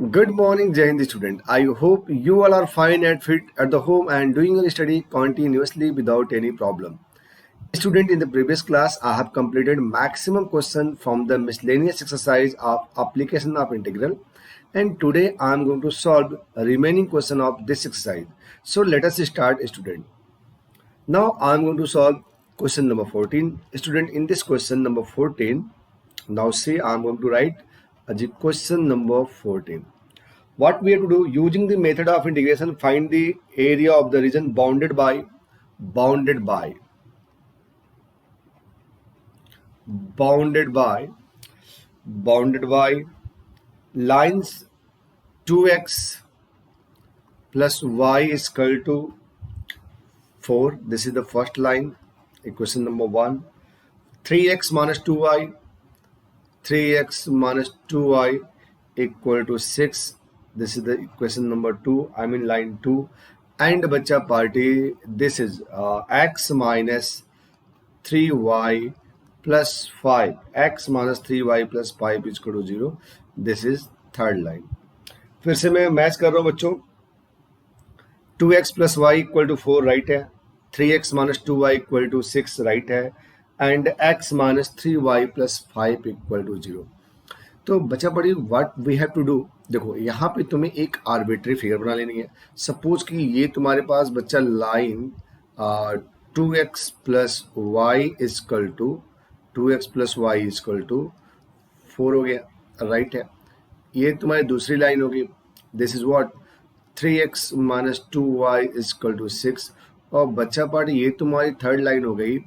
Good morning, Jai Hind student. I hope you all are fine and fit at the home and doing your study continuously without any problem. Student, in the previous class, I have completed maximum question from the miscellaneous exercise of application of integral, and today I am going to solve a remaining question of this exercise. So let us start, student. Now I am going to solve question number 14. Student, in this question number 14, now see I am going to write the question number 14. What we have to do, using the method of integration, find the area of the region bounded by bounded by lines 2x plus y is equal to 4. This is the first line, equation number 1. 3x minus 2y equal to 6. This is the equation number 2, I mean line 2. And bacha party, this is x minus 3y plus 5. X minus 3y plus 5 is equal to 0. This is third line. फिर से मैं match कर रहा हूँ बच्चों. 2x plus y equal to 4 right है, 3x minus 2y equal to 6 right है, and x minus 3y plus 5 equal to 0. तो बचा पड़ी what we have to do. देखो यहाँ पे तुम्हें एक आर्बिट्री फिगर बना लेनी है. सपोज कि ये तुम्हारे पास बच्चा line 2x plus y is equal to 2x plus y is equal to 4 हो गया, राइट है. ये तुम्हारी दूसरी लाइन होगी. This is what 3x minus 2y is equal to 6. और बच्चा पार्ट ये तुम्हारी थर्ड लाइन हो गई,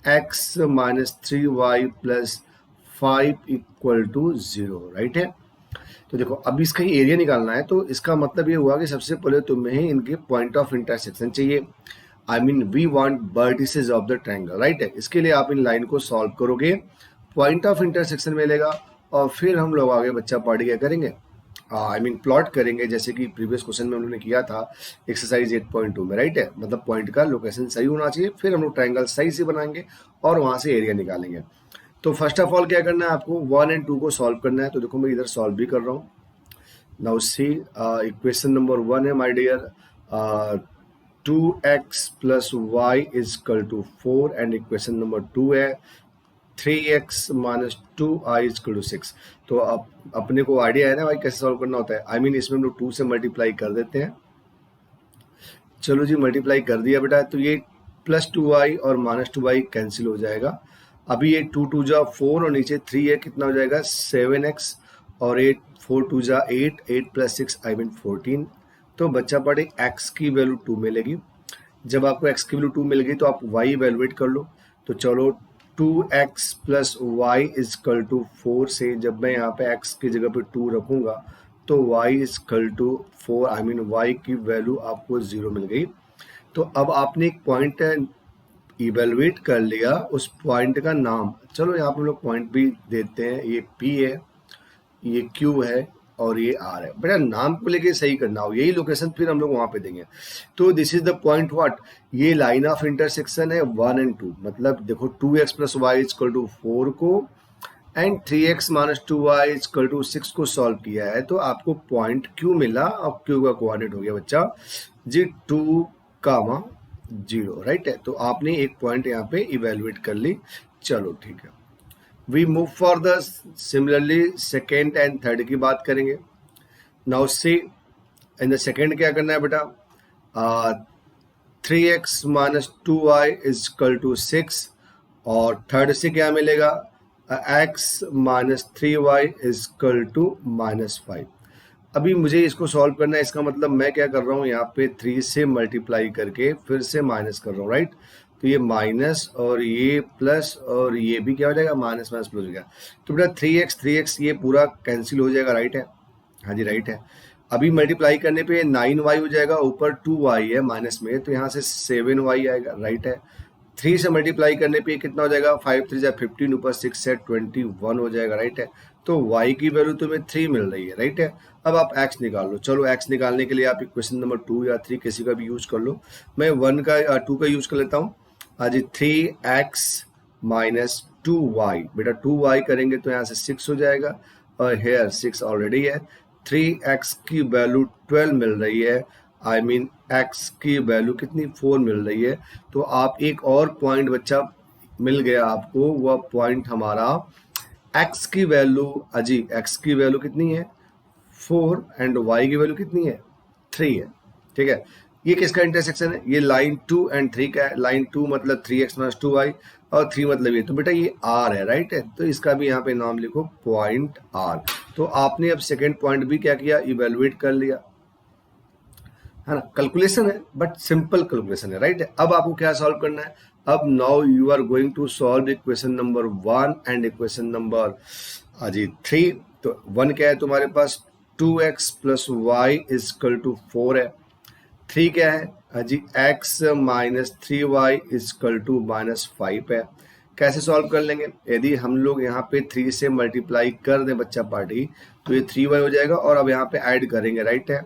x minus 3y plus 5 equal to 0, right है. तो देखो अब इसका ही एरिया निकालना है, तो इसका मतलब ये हुआ कि सबसे पहले तुम्हें इनके पॉइंट ऑफ इंटरसेक्शन चाहिए. I mean we want vertices of the triangle, right है. इसके लिए आप इन लाइन को सॉल्व करोगे, पॉइंट ऑफ इंटरसेक्शन मिलेगा, और फिर हम लोग आगे बच्चा पार्टी क्या करेंगे, आई मीन प्लॉट करेंगे, जैसे कि प्रीवियस क्वेश्चन में उन्होंने किया था एक्सरसाइज 8.2 में, राइट है. मतलब पॉइंट का लोकेशन सही होना चाहिए, फिर हम लोग ट्रायंगल सही से बनाएंगे और वहां से एरिया निकालेंगे. तो फर्स्ट ऑफ ऑल क्या करना है आपको, 1 और 2 को सॉल्व करना है. तो देखो मैं इधर सॉल्व भी कर रहा हूँ. नाउ सी इक्वेशन नंबर 1 है my dear, 2x plus y is equal to 4, and equation number 2 है 3x minus 2i is equal to 6. तो अब अपने को आइडिया है ना भाई कैसे सॉल्व करना होता है. आई मीन इसमें हम लोग 2 से मल्टीप्लाई कर देते हैं. चलो जी मल्टीप्लाई कर दिया बेटा. तो ये प्लस 2i और माइनस 2i कैंसिल हो जाएगा. अभी ये 2 2 जा 4 और नीचे 3 है, कितना हो जाएगा 7x, और 8 4 2 जा 8, 8 प्लस 6 आई मीन 14. तो बच्चा पड़े x की वैल्यू 2 मिलेगी. जब आपको x की वैल्यू 2 मिल गई तो आप y इवेलुएट कर लो. तो चलो 2x plus y is equal to 4 से जब मैं यहाँ पे x की जगह पे 2 रखूंगा तो y is equal to 4, I mean y की वैल्यू आपको 0 मिल गई. तो अब आपने एक पॉइंट इवेलुएट कर लिया, उस पॉइंट का नाम, चलो यहाँ पे हम लोग पॉइंट भी देते हैं. ये P है, ये Q है, और ये R है. बेटा नाम को लेके सही करना हो, यही लोकेशन फिर हम लोग वहां पे देंगे. तो this is the point what, ये लाइन ऑफ इंटरसेक्शन है 1 और 2. मतलब देखो 2x plus y is equal to 4 को and 3x minus 2y is equal to 6 को सॉल्व किया है, तो आपको पॉइंट Q मिला. और Q का कोऑर्डिनेट हो गया बच्चा जी 2, 0, राइट है. तो आपने एक पॉइंट यहाँ पे इवेलुएट कर ली. चलो ठीक है, we move for the similarly second and third की बात करेंगे. Now see in the second क्या करना है बेटा, 3x minus 2y is equal to 6, और थर्ड से क्या मिलेगा, x minus 3y is equal to minus 5. अभी मुझे इसको सॉल्व करना है. इसका मतलब मैं क्या कर रहा हूँ, यहाँ पे 3 से मल्टीप्लाई करके फिर से माइनस कर रहा हूँ, राइट. तो ये माइनस और ये प्लस और ये भी क्या हो जाएगा, माइनस माइनस प्लस हो जाएगा. तो बेटा 3x ये पूरा कैंसिल हो जाएगा, राइट है. हाँ जी राइट है. अभी मल्टीप्लाई करने पे 9y हो जाएगा, ऊपर 2y है माइनस में, तो यहाँ से 7y आएगा, राइट है. 3 से मल्टीप्लाई करने पे कितना हो जाएगा, 5 3 जा 15, ऊपर 6 है 21 हो जाएगा, राइट है. तो y की वैल्यू तुम्हें 3 मिल रही है, राइट है. अब आप x निकाल लो. चलो x निकालने के लिए आप इक्वेशन नंबर 2 या 3 किसी का भी यूज कर लो. मैं 2 का यूज कर लेता हूँ. आज 3x माइनस 2y, बेटा 2y करेंगे तो यहाँ से 6 हो जाएगा, और हेयर 6 ऑलरेडी है. 3x की वैल्यू 12 मिल रही है, आई मीन x की वैल्यू कितनी 4 मिल रही है। तो आप एक और पॉइंट बच्चा मिल गया आपको, वह पॉइंट हमारा x की वैल्यू, अजी x की वैल्यू कितनी है 4 एंड y की वैल्यू कितनी है 3 है। ठीक है, ये किसका इंटरसेक्शन है, ये लाइन 2 एंड 3 का है। लाइन 2 मतलब 3x माइनस 2y और 3 मतलब ये, तो बेटा ये r है, राइट है। तो इसका भी यहाँ पे नाम लिखो पॉइंट r। तो आपने अब सेकेंड पॉइंट भी क्या किया, इवेलुएट कर लिया, है ना। कैलकुलेशन है बट सिंपल कैलकुलेशन है, राइट है। अब आपको क्या सॉल्व करना है, अब now you are going to solve equation number 1 and equation number अजी 3। तो 1 क्या है तुम्हारे पास 2x plus y is equal to 4 है। 3 क्या है अजी x minus 3y is equal to minus 5 है। कैसे सॉल्व कर लेंगे, यदि हम लोग यहाँ पे 3 से मल्टीप्लाई कर दें बच्चा पार्टी, तो ये 3y हो जाएगा और अब यहाँ पे ऐड करेंगे, राइट है,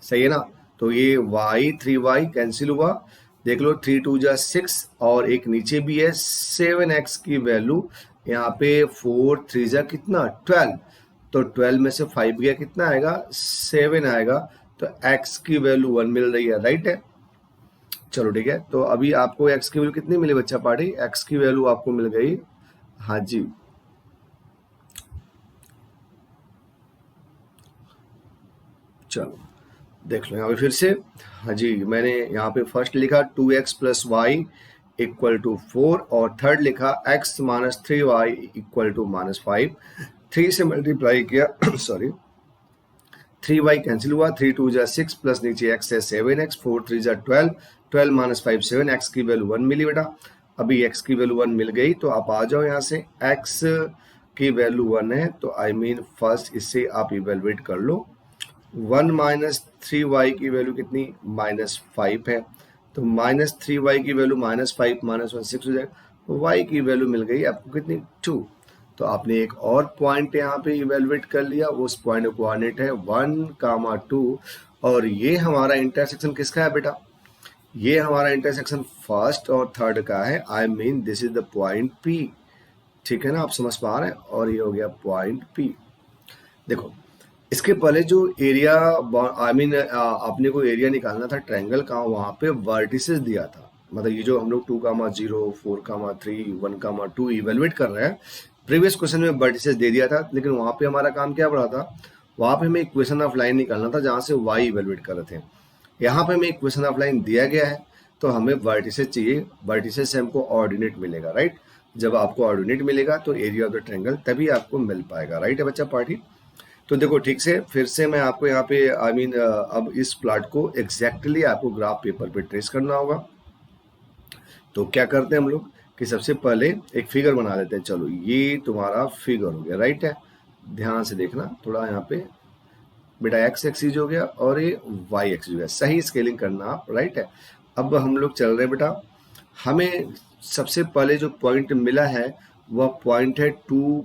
सही है ना। तो ये y 3y कैंसिल हुआ, देख लो 3 2 जा 6 और एक नीचे भी है 7x की वैल्यू, यहाँ पे 4 3 जा कितना 12, तो 12 में से 5 गया कितना आएगा 7 आएगा। तो x की वैल्यू 1 मिल रही है, राइट है। चलो ठीक है, तो अभी आपको x की वैल्यू कितनी मिली बच्चा पार्टी, x की वैल्यू आपको मिल गई, हाँ जी चलो देख लो यहाँ पे फिर से, हाँ जी मैंने यहाँ पे फर्स्ट लिखा 2x plus Y equal to 4 और थर्ड लिखा x minus 3y equal to minus 5। 3 से मल्टीप्लाई किया सॉरी 3y कैंसिल हुआ, 3 2 जा 6 प्लस नीचे x है 7x, 4 3 जा 12, 12 माइनस 5 7, x की वैल्यू 1 मिली बेटा। अभी x की वैल्यू 1 मिल गई तो आप आ जाओ यहाँ से, x की वैल्यू 1 है तो आई मीन फर्स्ट इससे आप इवेलुएट कर लो। 1 माइनस 3y की वैल्यू कितनी माइनस 5 है, तो माइनस 3y की वैल्यू माइनस 5 माइनस 1 6 हो जाएगा, y की वैल्यू मिल गई आपको कितनी 2। तो आपने एक और पॉइंट यहाँ पे इवेलुएट कर लिया, उस पॉइंट का कोऑर्डिनेट है 1, 2 और ये हमारा इंटरसेक्शन किसका है बेटा, ये हमारा इंटरसेक्शन फर्स्ट और थर्ड का है, I mean this is the point P। ठीक है ना, आप समझ पा रहे हैं, और ये हो गया पॉइंट P। देखो इसके पहले जो एरिया आई मीन आपने को एरिया निकालना था ट्रायंगल का, वहाँ पे वर्टिसेस दिया था, मतलब ये जो हम लोग 2, 0, 4, 3, 1, 2 इवेलुएट कर रहे हैं, प्रीवियस क्वेश्चन में वर्टिसेस दे दिया था, लेकिन वहाँ पे हमारा काम क्या पड़ा था, वहाँ पे हमें इक्वेशन ऑफ लाइन निकालना था जहाँ से y इवेलुएट कर रहे थे। यहाँ पे हमें इक्वेशन ऑफ लाइन दिया गया है तो हमें वर्टिसेस चाहिए, वर्टिसेस से हमको ऑर्डिनेट मिलेगा, राइट। जब आपको ऑर्डिनेट मिलेगा तो एरिया ऑफ द ट्रायंगल तभी आपको मिल पाएगा, राइट है बच्चा पार्टी। तो देखो ठीक से फिर से मैं आपको यहाँ पे आई मीन अब इस प्लॉट को एग्जैक्टली आपको ग्राफ पेपर पे ट्रेस करना होगा। तो क्या करते हैं हम लोग कि सबसे पहले एक फिगर बना लेते हैं। चलो ये तुम्हारा फिगर हो गया, राइट है, ध्यान से देखना थोड़ा, यहाँ पे बेटा x एक्सिस हो गया और ये y एक्सिस हो गया, सही स्केलिंग करना आप, राइट है। अब हम लोग चल रहे हैं बेटा, हमें सबसे पहले जो पॉइंट मिला है वह पॉइंट है 2,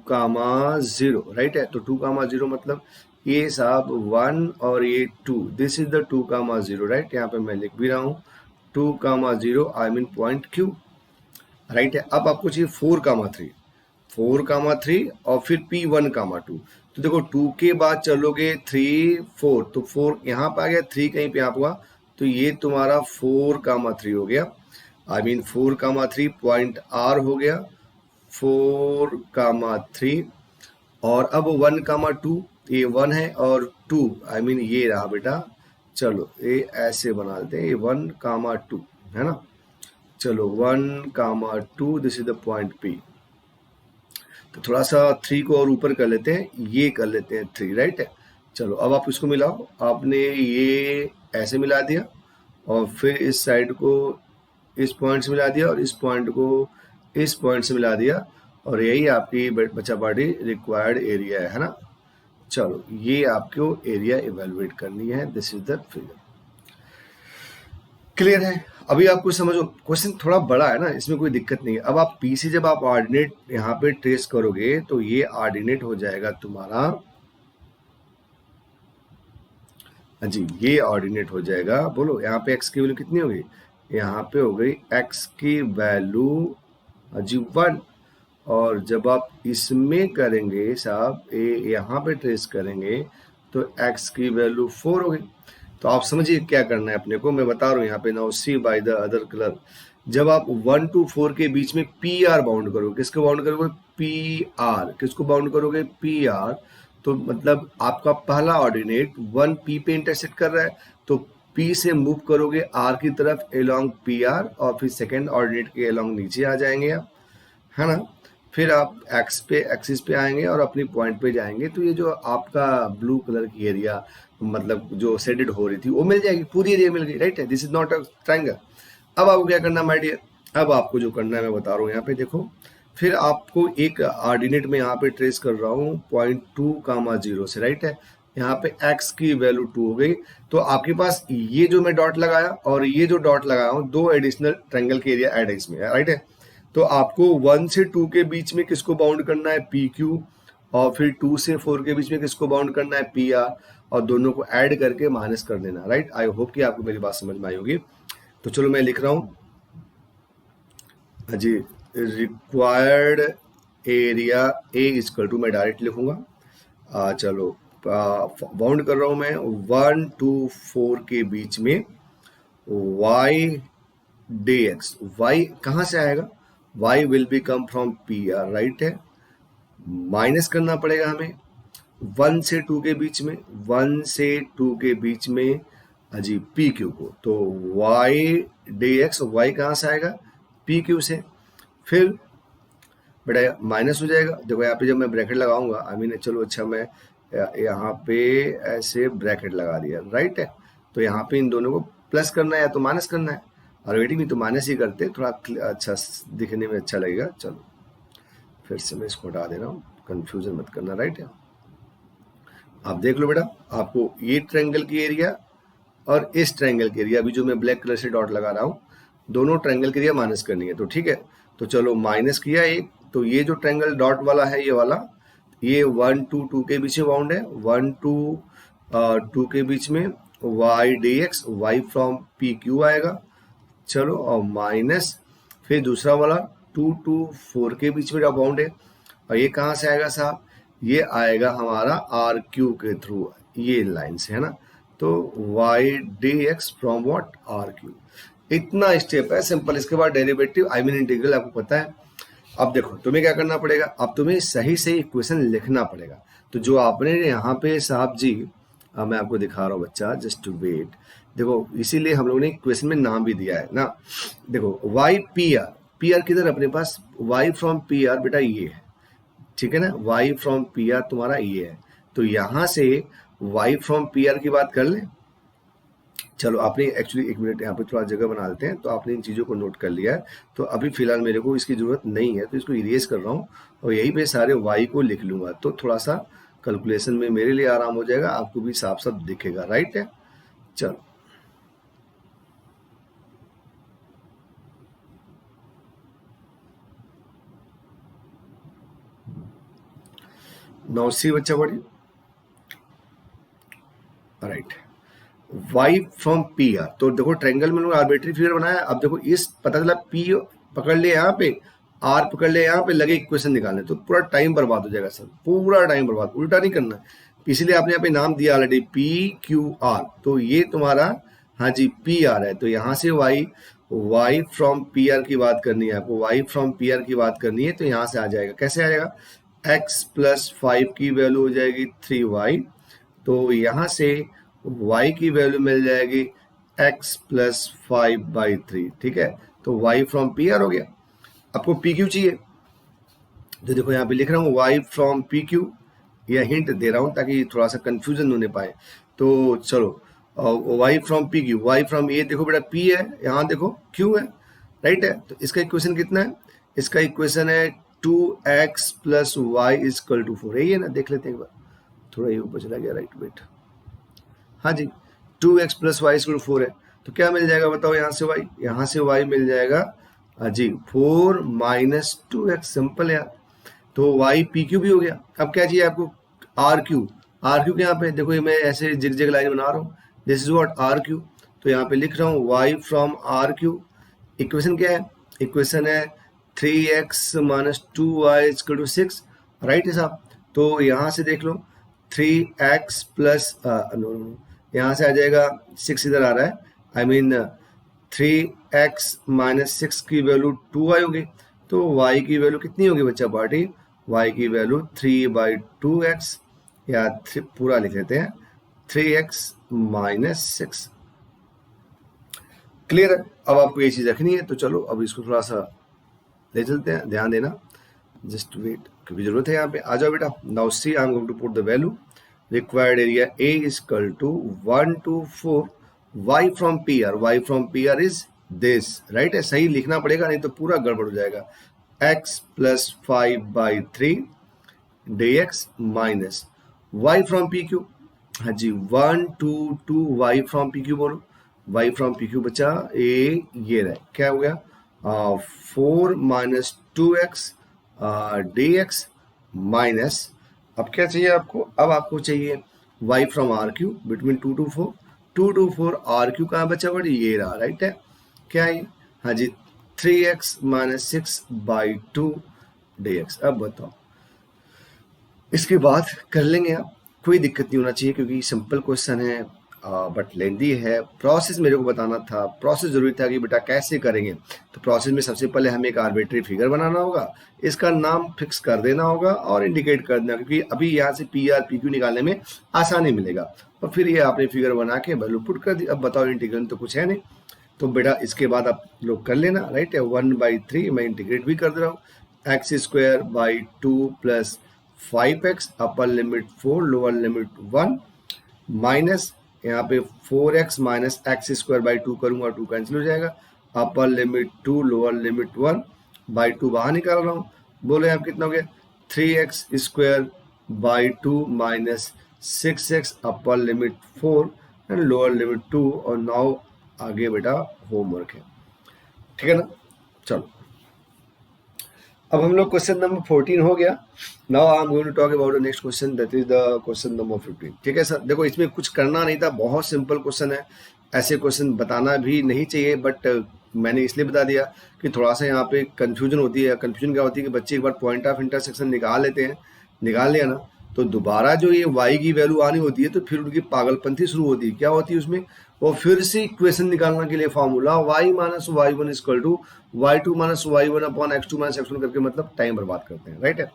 0, राइट है। तो 2, 0 मतलब ये साहब 1 और ये 2, दिस इज द 2, 0, राइट। यहाँ पे मैं लिख भी रहा हूँ 2, 0 I mean point Q, right है। अब आपको चाहिए 4, 3, 4, 3 और फिर P1, 2। तो देखो 2 के बाद चलोगे 3, 4, तो 4 यहाँ पे आ गया, 3 कहीं पे यहाँ हुआ, तो ये तुम्हारा 4, 3 हो गया, आई मीन 4, 3 पॉइंट R हो गया 4, 3 और अब 1, 2 ये 1 है और 2 आई मीन ये रहा बेटा। चलो ये ऐसे बना देते हैं, ये 1, 2 है ना। चलो 1, 2 this is the point P। तो थोड़ा सा 3 को और ऊपर कर लेते हैं, ये कर लेते हैं 3, राइट है। चलो अब आप इसको मिलाओ, आपने ये ऐसे मिला दिया और फिर इस साइड को इस पॉइंट से मिला दिया और इस पॉइंट को इस पॉइंट से मिला दिया, और यही आपकी बच्चा पार्टी रिक्वायर्ड एरिया है ना। चलो ये आपको एरिया इवेलुएट करनी है, this is the figure, clear है। अभी आपको समझो क्वेश्चन थोड़ा बड़ा है ना, इसमें कोई दिक्कत नहीं है। अब आप P से जब आप ऑर्डिनेट यहाँ पे ट्रेस करोगे तो ये ऑर्डिनेट हो जाएगा तुम्हारा, जी ये ऑर्डिनेट हो जाएगा, बोलो यहाँ पे x की वैल्यू कितनी हो गई, यहाँ पे हो गई x की वैल्यू जी 1, और जब आप इसमें करेंगे साहब यहाँ पे ट्रेस करेंगे तो x की वैल्यू 4 हो गई। तो आप समझिए क्या करना है अपने को, मैं बता रहा हूँ यहाँ पे। Now see by the other colour, जब आप 1 to 4 के बीच में पी आर बाउंड करोगे, किसको बाउंड करोगे? P R. किसको बाउंड करोगे? P R. तो मतलब आपका पहला ऑर्डिनेट 1 पी पे इंटरसेक्ट कर रहा है, तो पी से मूव करोगे आर की तरफ एलोंग पी आर, और फिर सेकेंड ऑर्डिनेट के एलोंग नीचे आ जाएंगे आप, है ना। फिर आप एक्स पे एक्सिस पे आएंगे और अपनी पॉइंट पे जाएंगे, तो ये जो आपका ब्लू कलर की एरिया मतलब जो शेडेड हो रही थी वो मिल जाएगी, पूरी एरिया मिल गई, राइट है। This is not a triangle. अब आपको क्या करना माय डियर? अब आपको जो करना है मैं बता रहा हूँ यहाँ पे देखो। फिर आपको एक ऑर्डिनेट में यहाँ पे ट्रेस कर रहा हूँ 0.2, 0 से, राइट है। यहाँ पे x की वैल्यू 2 हो गई। तो आपके पास ये जो मैं डॉट लगाया और ये जो डॉट लगाया हूँ, दो एडिशनल ट्रायंगल के एरिया ऐड है इसमें, राइट है। तो आपको 1 से 2 के बीच में किसको बाउंड करना है? P Q. और फिर 2 से 4 के बीच में किसको बाउंड करना है? P R. और दोनों को ऐड करके माइनस कर देना, राइट। आई होप कि आपको मेरी बात समझ में आई होगी। तो चलो मैं लिख रहा हूँ जी, required area A equal to, मैं डायरेक्ट लिखूंगा। चलो बाउंड कर रहा हूं मैं 1 to 4 के बीच में y dx। y कहाँ से आएगा? y will be come from P are, right है। माइनस करना पड़ेगा हमें 1 से 2 के बीच में, 1 से 2 के बीच में जी पी क्यू को। तो y dx, y कहाँ से आएगा? पी क्यू से। फिर बेटा माइनस हो जाएगा। देखो यहाँ पे जब मैं ब्रैकेट लगाऊंगा, आई मीन चलो अच्छा मैं यहाँ पे ऐसे ब्रैकेट लगा दिया, राइट है। तो यहाँ पे इन दोनों को प्लस करना है या तो माइनस करना है, और वेटिंग नहीं तो माइनस ही करते, थोड़ा अच्छा दिखने में अच्छा लगेगा। चलो फिर से मैं इसको हटा दे रहा हूँ, कंफ्यूजन मत करना, राइट है। आप देख लो बेटा, आपको ये ट्रायंगल की एरिया और इस ट्रायंगल की एरिया, अभी जो मैं ब्लैक कलर से डॉट लगा रहा हूँ, दोनों ट्रायंगल की एरिया माइनस करनी है। तो ठीक है, तो चलो माइनस किया एक। तो ये जो ट्रायंगल डॉट वाला है, ये वाला, ये 1 to 2 के बीच में बाउंड है। 1 to 2 के बीच में y dx, y from P Q आएगा। चलो, और माइनस फिर दूसरा वाला 2 to 4 के बीच में बाउंड है। और ये कहाँ से आएगा साहब? ये आएगा हमारा आर क्यू के थ्रू, ये लाइन से, है ना। तो y dx from what? R Q. इतना स्टेप है सिंपल। इसके बाद डेरिवेटिव आई मीन इंटीग्रल आपको पता है। अब देखो तुम्हें क्या करना पड़ेगा, अब तुम्हें सही सही इक्वेशन लिखना पड़ेगा। तो जो आपने यहाँ पे साहब जी, मैं आपको दिखा रहा हूँ बच्चा, जस्ट वेट। देखो इसीलिए हम लोगों ने इक्वेशन में नाम भी दिया है ना। देखो y P R, P R किधर अपने पास? y फ्रॉम पी आर बेटा ये है, ठीक है ना। y फ्रॉम पी आर तुम्हारा ये है। तो यहाँ से y फ्रॉम पी आर की बात कर लें। चलो आपने एक्चुअली एक मिनट यहाँ पे थोड़ा जगह बना लेते हैं। तो आपने इन चीज़ों को नोट कर लिया है, तो अभी फिलहाल मेरे को इसकी ज़रूरत नहीं है, तो इसको इरेज कर रहा हूँ और यहीं पे सारे y को लिख लूँगा। तो थोड़ा सा कैलकुलेशन में मेरे लिए आराम हो जाएगा, आपको भी साफ साफ दिखेगा, राइट है। चलो नाउ सी बच्चा बड़ी, right. y from P are, तो देखो ट्रायंगल में लोग आर्बिट्री फिगर बनाया। अब देखो इस पता चला p पकड़ लिया यहाँ पे, r पकड़ लिया यहाँ पे, लगे इक्वेशन निकालने, तो पूरा टाइम बर्बाद हो जाएगा सर, पूरा टाइम बर्बाद। उल्टा नहीं करना है, इसलिए आपने यहाँ पे नाम दिया ऑलरेडी पी क्यू आर। तो ये तुम्हारा हाँ जी पी आर है। तो यहाँ से y फ्रॉम पी आर की बात करनी है आपको, y फ्रॉम पी आर की बात करनी है। तो यहाँ से आ जाएगा, कैसे आएगा? x प्लस 5 की वैल्यू हो जाएगी 3y। तो यहाँ से y की वैल्यू मिल जाएगी x प्लस 5/3, ठीक है। तो y फ्रॉम पी आर हो गया। आपको पी क्यू चाहिए, तो देखो यहाँ पे लिख रहा हूँ y फ्रॉम पी क्यू, यह हिंट दे रहा हूँ ताकि थोड़ा सा कंफ्यूजन होने पाए। तो चलो y from P Q, y from ये देखो बेटा p है, यहाँ देखो q है, राइट है। तो इसका इक्वेशन कितना है? इसका इक्वेशन है 2x plus y is equal to 4, यही है ना। देख लेते हैं एक बार, थोड़ा ये ऊपर चला गया, राइट वेट, हाँ जी 2x प्लस वाई इक्वल 4 है। तो क्या मिल जाएगा बताओ? यहाँ से y, यहाँ से y मिल जाएगा जी 4 माइनस 2x, सिंपल है यार। तो y पी क्यू भी हो गया। अब क्या चाहिए आपको? Are Q. आर क्यू के यहाँ पे देखो, ये मैं ऐसे जिग जिग लाइन बना रहा हूँ, this is what R Q. तो यहाँ पे लिख रहा हूँ y from R Q. Equation क्या है? इक्वेशन है 3x minus 2y equal to 6, right है साहब। तो यहाँ से देख लो 3x प्लस यहाँ से आ जाएगा 6 इधर आ रहा है, आई मीन 3x माइनस 6 की वैल्यू 2y होगी, तो y की वैल्यू कितनी होगी बच्चा पार्टी, y की वैल्यू 3/2x या पूरा लिख लेते हैं 3x माइनस 6। क्लियर है? अब आपको ये चीज रखनी है, तो चलो अब इसको थोड़ा सा ले चलते हैं, ध्यान देना, जस्ट वेट, क्योंकि जरूरत है यहाँ पे। आ जाओ बेटा, now see I am going to put the value required area A is equal to 1 to 4 y from P R is this, right है, सही लिखना पड़ेगा नहीं तो पूरा गड़बड़ हो जाएगा। x plus 5/3 dx minus y from P Q, हाँ जी 1 to 2 y from P Q, बोलो y फ्रॉम पी क्यू बच्चा ए, ये रहे, क्या हो गया 4 माइनस 2x dx माइनस, अब क्या चाहिए आपको, अब आपको चाहिए y from R Q between 2 to 4, 2 to 4 R Q कहाँ बचा बड़ी, ये रहा, राइट है, क्या है, हाँ जी 3x माइनस 6/2 dx। अब बताओ, इसके बाद कर लेंगे आप, कोई दिक्कत नहीं होना चाहिए क्योंकि सिंपल क्वेश्चन है, बट लेंदी है। प्रोसेस मेरे को बताना था, प्रोसेस जरूरी था कि बेटा कैसे करेंगे, तो प्रोसेस में सबसे पहले हमें एक आर्बिट्री फिगर बनाना होगा, इसका नाम फिक्स कर देना होगा और इंडिकेट कर देना, क्योंकि अभी यहाँ से पी आर पी क्यू निकालने में आसानी मिलेगा, और फिर ये आपने फिगर बना के वैल्यू पुट कर दी। अब बताओ इंटीग्रल तो कुछ है नहीं, तो बेटा इसके बाद आप लोग कर लेना, राइट है, 1/3 मैं इंटीग्रेट भी कर दे रहा हूँ, x²/2 plus 5x upper limit 4 lower limit 1 minus यहाँ पे 4x माइनस x²/2 करूंगा, 2 कैंसिल हो जाएगा, अपर लिमिट 2 लोअर लिमिट 1/2 बाहर निकाल रहा हूँ, बोले आप कितना हो गया 3x²/2 minus 6x upper limit 4 and lower limit 2, और नाउ आगे बेटा होमवर्क है, ठीक है ना। चलो अब हम लोग क्वेश्चन नंबर 14 हो गया। Now I am going to talk about the next question, that is the question number 15, ठीक है सर। देखो इसमें कुछ करना नहीं था, बहुत सिंपल क्वेश्चन है, ऐसे क्वेश्चन बताना भी नहीं चाहिए, बट मैंने इसलिए बता दिया कि थोड़ा सा यहाँ पे कंफ्यूजन होती है। कंफ्यूजन क्या होती है कि बच्चे एक बार पॉइंट ऑफ इंटरसेक्शन निकाल लेते हैं, निकाल लिया ना, तो दोबारा जो ये y की वैल्यू आनी होती है तो फिर उनकी पागलपंथी शुरू होती है। क्या होती है उसमें, वो फिर से इक्वेशन निकालने के लिए formula y minus y1 equal to y2 minus y1 upon x2 minus x1 करके मतलब टाइम बर्बाद करते हैं, राइट है।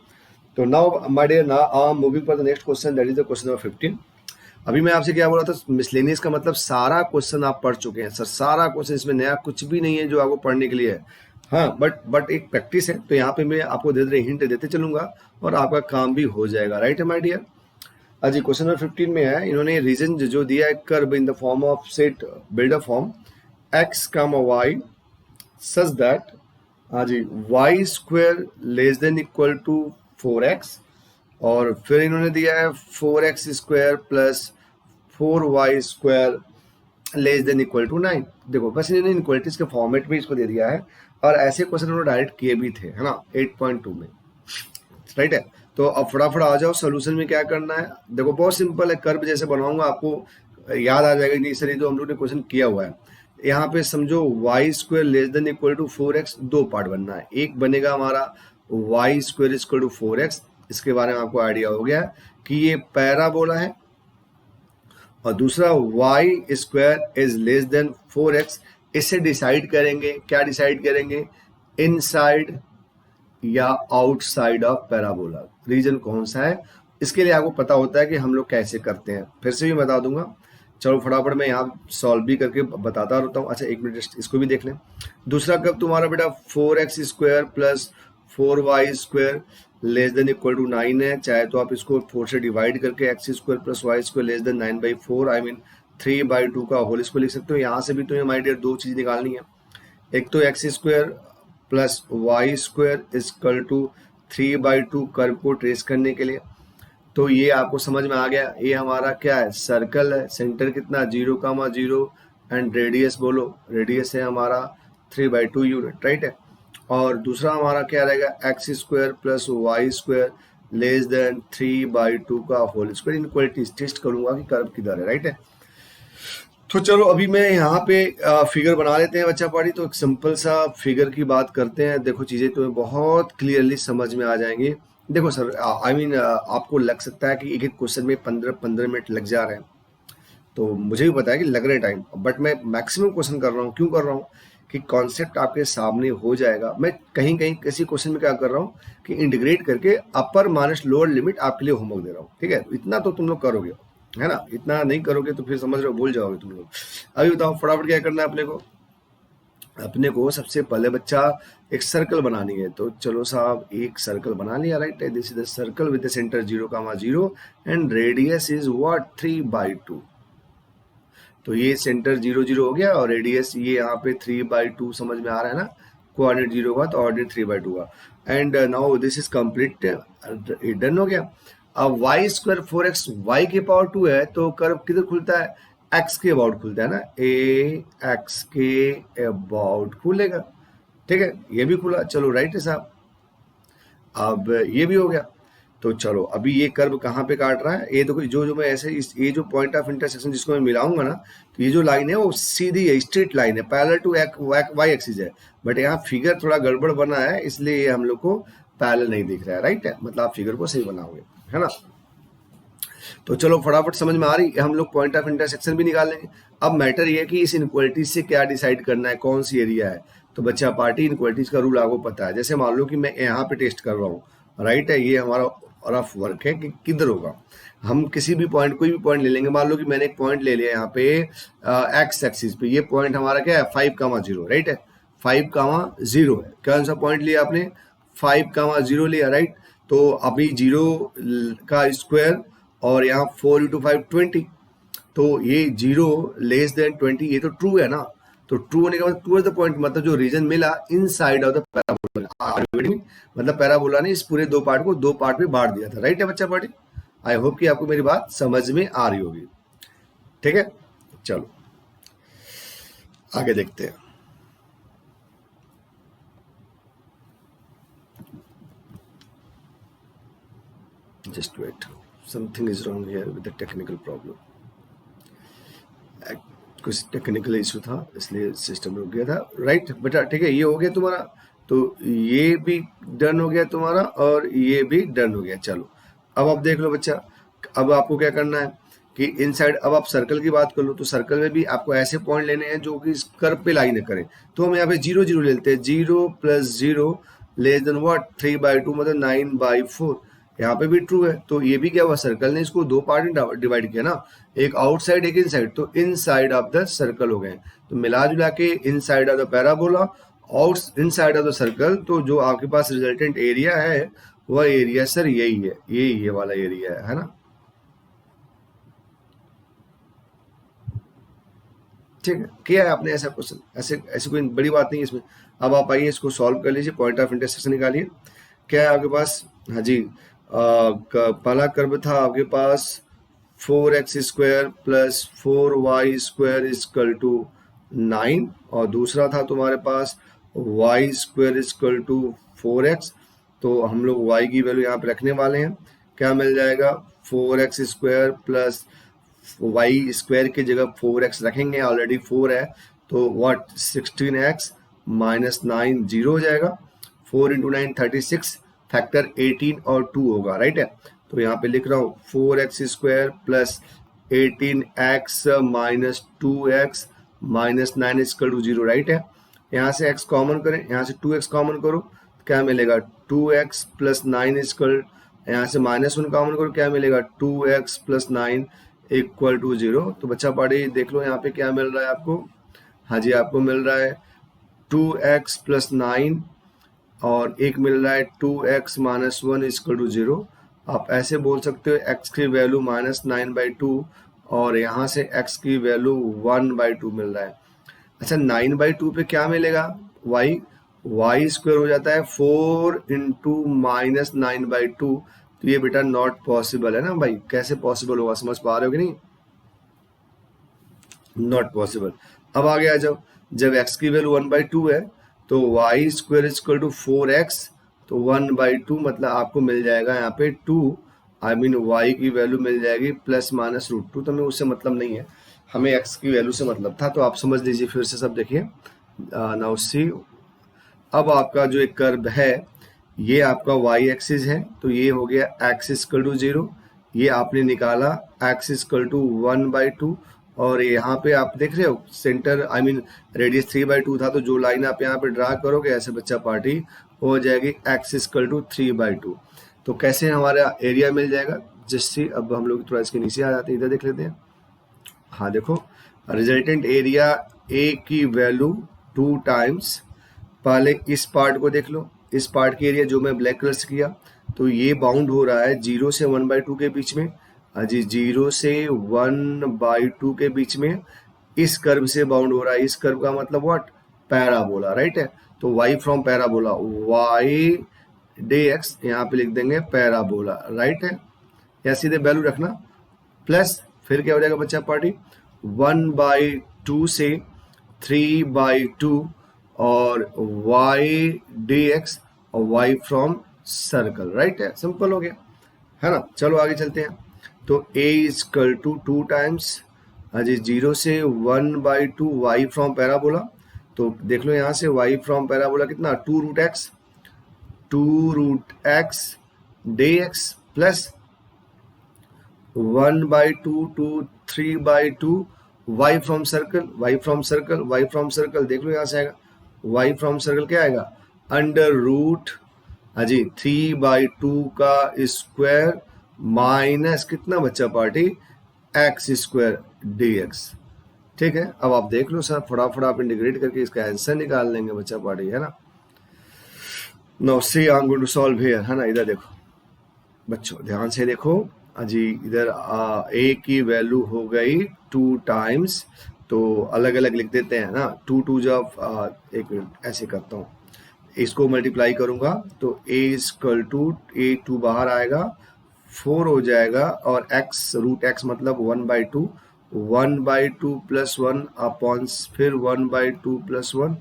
तो now my dear, now I am moving for the next question, that is the question number 15। अभी मैं आपसे क्या बोल रहा था, मिसलेनियस का मतलब सारा क्वेश्चन आप पढ़ चुके हैं सर, सारा क्वेश्चन, इसमें नया कुछ भी नहीं है जो आपको पढ़ने के लिए है। हाँ, बट एक प्रैक्टिस है, तो यहाँ पे मैं आपको धीरे धीरे हिंट देते चलूंगा और आपका काम भी हो जाएगा, राइट है माय डियर। जी क्वेश्चन नंबर 15 में है, इन्होंने रीजन जो दिया है, curve in the form of set builder form x, y such that जी y² less than equal to 4x, और फिर इन्होंने दिया है 4x² plus 4y² less than equal to 9। देखो बस इन्होंने इनक्वालिटीज के फॉर्मेट में इसको दे दिया है, और ऐसे क्वेश्चन उन्होंने डायरेक्ट किए भी थे, है ना, 8.2 में, राइट है। तो अब फटाफट आ जाओ, सोल्यूशन में क्या करना है, देखो बहुत सिंपल है, कर्व जैसे बनाऊंगा आपको याद आ जाएगा, नहीं सर ये तो हम लोग ने क्वेश्चन किया हुआ है। यहाँ पे समझो y² less than equal to 4x, दो पार्ट बनना है, एक बनेगा हमारा y² इक्वल टू 4x, इसके बारे में आपको आइडिया हो गया कि ये पैराबोला है, और दूसरा y² is less than 4x, इससे डिसाइड करेंगे, क्या डिसाइड करेंगे, इनसाइड या आउटसाइड ऑफ पैराबोला, रीजन कौन सा है, इसके लिए आपको पता होता है कि हम लोग कैसे करते हैं, फिर से भी बता दूंगा। चलो फटाफट मैं यहाँ सॉल्व भी करके बताता रहता हूँ। अच्छा एक मिनट इसको भी देख लें। दूसरा कब तुम्हारा बेटा 4x² plus 4y² less than equal to 9 है, चाहे तो आप इसको 4 से डिवाइड करके x² plus y² less then 9/4 I mean 3/2 का होल स्क्वायर लिख सकते हो। यहाँ से भी तुम्हें माय डियर दो चीज निकालनी है, एक तो x² plus y² equal to 3/2 curve को ट्रेस करने के लिए, तो ये आपको समझ में आ गया, ये हमारा क्या है, सर्कल है, सेंटर कितना 0,0 एंड रेडियस बोलो, रेडियस है हमारा 3/2 यूनिट, राइट है। और दूसरा हमारा क्या रहेगा, x² plus y² less then 3/2 का होल स्क्वायर। इनक्वालिटीज टेस्ट करूंगा कि कर्व किधर है, राइट है। तो चलो अभी मैं यहाँ पे फिगर बना लेते हैं बच्चा पार्टी, तो एक सिंपल सा फिगर की बात करते हैं। देखो चीजें तुम्हें बहुत क्लियरली समझ में आ जाएंगी, देखो सर, आई मीन आपको लग सकता है कि एक एक क्वेश्चन में 15-15 मिनट लग जा रहे हैं, तो मुझे भी पता है कि लग रहे टाइम, बट मैं मैक्सिमम क्वेश्चन कर रहा हूँ। क्यों कर रहा हूँ कि कॉन्सेप्ट आपके सामने हो जाएगा। मैं कहीं कहीं किसी क्वेश्चन में क्या कर रहा हूँ कि इंटीग्रेट करके अपर माइनस लोअर लिमिट आपके लिए होमवर्क दे रहा हूँ। ठीक है, इतना तो तुम लोग करोगे, है ना? इतना नहीं करोगे तो फिर समझ रहे हो, भूल जाओगे तुम लोग। अभी बताओ फटाफट क्या करना है अपने को। अपने को सबसे पहले बच्चा एक सर्कल बनानी है, तो चलो साहब एक सर्कल बना लिया, right? This is the circle with the centre 0,0 and radius is what 3/2। तो ये सेंटर 0 0 हो गया और रेडियस ये यहाँ पे 3/2 समझ में आ रहा है ना? कोऑर्डिनेट 0 का तो ऑर्डिनेट 3/2 का। And now this is complete, done हो गया। अब वाई स्क्वायर 4x वाई के पावर 2 है, तो कर्व किधर खुलता है? एक्स के अबाउट खुलता है ना, ए एक्स के अबाउट खुलेगा। ठीक है, ये भी खुला, चलो राइट है साहब। अब ये भी हो गया, तो चलो अभी ये कर्व कहाँ पे काट रहा है? ये देखो, जो जो मैं ऐसे ये जो पॉइंट ऑफ इंटरसेक्शन जिसको मैं मिलाऊंगा ना, तो ये जो लाइन है वो सीधी है, स्ट्रेट लाइन है, पैरेलल टू वाई एक्सिस है। बट यहाँ फिगर थोड़ा गड़बड़ बना है, इसलिए ये हम लोग को पैरेलल नहीं दिख रहा है, राइट है? मतलब आप फिगर को सही बनाओगे, है ना? तो चलो फटाफट समझ में आ रही है, हम लोग पॉइंट ऑफ इंटरसेक्शन भी निकाल लेंगे। अब मैटर ये है कि इस इनक्वालिटी से क्या डिसाइड करना है, कौन सी एरिया है। तो बच्चा पार्टी इनक्वालिटीज का रूल आपको पता है। जैसे मान लो कि मैं यहाँ पे टेस्ट कर रहा हूँ, राइट है? ये हमारा रफ वर्क है कि किधर होगा। हम किसी भी पॉइंट, कोई भी पॉइंट ले लेंगे। मान लो कि मैंने एक पॉइंट ले लिया यहाँ पे एक्स एक्सिस पे। ये पॉइंट हमारा क्या है? 5,0, राइट है? 5,0 है। कौन सा पॉइंट लिया आपने? 5,0 लिया, राइट? तो अभी 0 का स्क्वायर और यहाँ 4 × 5 20, तो ये 0<20, ये तो ट्रू है ना? तो ट्रू होने के बाद टूवर्ड द पॉइंट, मतलब जो रीजन मिला इनसाइड ऑफ द पैराबोला। मतलब पैराबोला ने इस पूरे दो पार्ट को दो पार्ट में बांट दिया था, राइट है बच्चा पार्टी? आई होप कि आपको मेरी बात समझ में आ रही होगी। ठीक है, चलो आगे देखते हैं। Just wait, something is wrong here with the technical problem. कुछ टेक्निकल इशू था इसलिए सिस्टम रुक गया था, राइट बेटा? ठीक है, ये हो गया तुम्हारा, तो ये भी डन हो गया तुम्हारा और ये भी डन हो गया। चलो अब आप देख लो बच्चा, अब आपको क्या करना है कि इनसाइड, अब आप सर्कल की बात कर लो, तो सर्कल में भी आपको ऐसे पॉइंट लेने हैं जो कि इस कर्व पे लाइन करें। तो हम यहाँ पे 0 0 लेते हैं। 0 + 0 < व्हाट 3/2, मतलब 9/4। यहाँ पे भी ट्रू है, तो ये भी क्या हुआ? सर्कल ने इसको दो पार्ट में डिवाइड किया ना, एक आउटसाइड एक इनसाइड, तो इनसाइड ऑफ द सर्कल हो गए। तो मिला जुला के inside of the parabola, out inside of the circle, तो जो आपके पास रिजल्टेंट एरिया है वह एरिया सर यही है, ये वाला एरिया है ना? ठीक है, किया है आपने ऐसा क्वेश्चन, ऐसे ऐसी कोई बड़ी बात नहीं है इसमें। अब आप आइए इसको सॉल्व कर लीजिए, पॉइंट ऑफ इंटरसेक्शन निकालिए। क्या है आपके पास? हाँ जी, पहला कर्व था आपके पास 4x² + 4y² = 9, और दूसरा था तुम्हारे पास y² = 4x। तो हम लोग y की वैल्यू यहाँ पे रखने वाले हैं। क्या मिल जाएगा? 4x² + y² की जगह 4x रखेंगे, ऑलरेडी 4 है, तो व्हाट 16x - 9 0 हो जाएगा। 4 × 9 36, फैक्टर 18 और 2 होगा, राइट है? तो यहाँ पे लिख रहा हूँ 4x² + 18x - 2x - 9 = 0, राइट है? यहाँ से x कॉमन करें, यहाँ से 2x कॉमन करो, क्या मिलेगा? 2x + 9 यहाँ से -1 कॉमन करो, क्या मिलेगा? 2x + 9 = 0। तो बच्चा पढ़े देख लो यहाँ पे क्या मिल रहा है आपको। हाँ जी, आपको मिल रहा है 2x + 9 और एक मिल रहा है 2x - 1 = 0। आप ऐसे बोल सकते हो x की वैल्यू -9/2 और यहाँ से x की वैल्यू 1/2 मिल रहा है। अच्छा, 9/2 पे क्या मिलेगा? y² हो जाता है 4 × -9/2। तो ये बेटा नॉट पॉसिबल है ना भाई? कैसे पॉसिबल होगा, समझ पा रहे हो कि नहीं? Not possible. अब आगे आ जाओ, जब x की वैल्यू 1/2 है तो y² = 4x, तो 1/2 मतलब आपको मिल जाएगा यहाँ पे 2, आई मीन y की वैल्यू मिल जाएगी ±√2। तो हमें उससे मतलब नहीं है, हमें x की वैल्यू से मतलब था। तो आप समझ लीजिए फिर से सब देखिए। नाउ सी, अब आपका जो एक कर्व है ये आपका y एक्सिस है, तो ये हो गया x इक्वल टू 0, ये आपने निकाला x इक्वल टू 1/2, और यहाँ पे आप देख रहे हो सेंटर आई मीन रेडियस 3/2 था, तो जो लाइन आप यहाँ पे ड्रा करोगे ऐसे बच्चा पार्टी हो जाएगी x इक्वल टू 3/2। तो कैसे हमारा एरिया मिल जाएगा, जिससे अब हम लोग थोड़ा इसके नीचे आ जाते हैं, इधर देख लेते हैं। हाँ देखो, रिजल्टेंट एरिया ए की वैल्यू 2 टाइम्स, पहले इस पार्ट को देख लो, इस पार्ट की एरिया जो मैं ब्लैक कलर से किया, तो ये बाउंड हो रहा है 0 से 1/2 के बीच में। हाँ जी, 0 से 1/2 के बीच में इस कर्व से बाउंड हो रहा है। इस कर्व का मतलब व्हाट, पैराबोला, राइट है। तो y from parabola, y day x यहाँ पे लिख देंगे पैराबोला, राइट है। या सीधे वैल्यू रखना प्लस, फिर क्या हो जाएगा बच्चा पार्टी, 1/2 से 3/2 और y dx और y फ्रॉम सर्कल, राइट है। सिंपल हो गया, है ना। चलो आगे चलते हैं। तो a इक्वल टू 2 टाइम्स, अजी 0 से 1/2 y फ्रॉम पैराबोला, तो देख लो यहाँ से y फ्रॉम पैराबोला कितना, 2√x, 2√x dx plus 1/2 to 3/2 y from circle, y from circle, y from circle, देख लो यहाँ से आएगा y फ्रॉम सर्कल क्या आएगा, अंडर रूट अजी 3/2 का स्क्वायर माइनस कितना बच्चा पार्टी, x स्क्वायर dx। ठीक है, अब आप देख लो सर, फटाफट आप इंटीग्रेट करके इसका आंसर निकाल लेंगे बच्चा पार्टी, है ना। Now see I am going to solve here, है ना। इधर देखो बच्चों, ध्यान से देखो जी, इधर a की वैल्यू हो गई 2 टाइम्स, तो अलग अलग लिख देते हैं ना, 2 जब एक मिनट ऐसे करता हूँ, इसको मल्टीप्लाई करूंगा तो a इक्वल टू a2 बाहर आएगा 4 हो जाएगा, और x √x मतलब 1/2, 1/2 प्लस 1 अपॉन फिर 1/2 प्लस 1,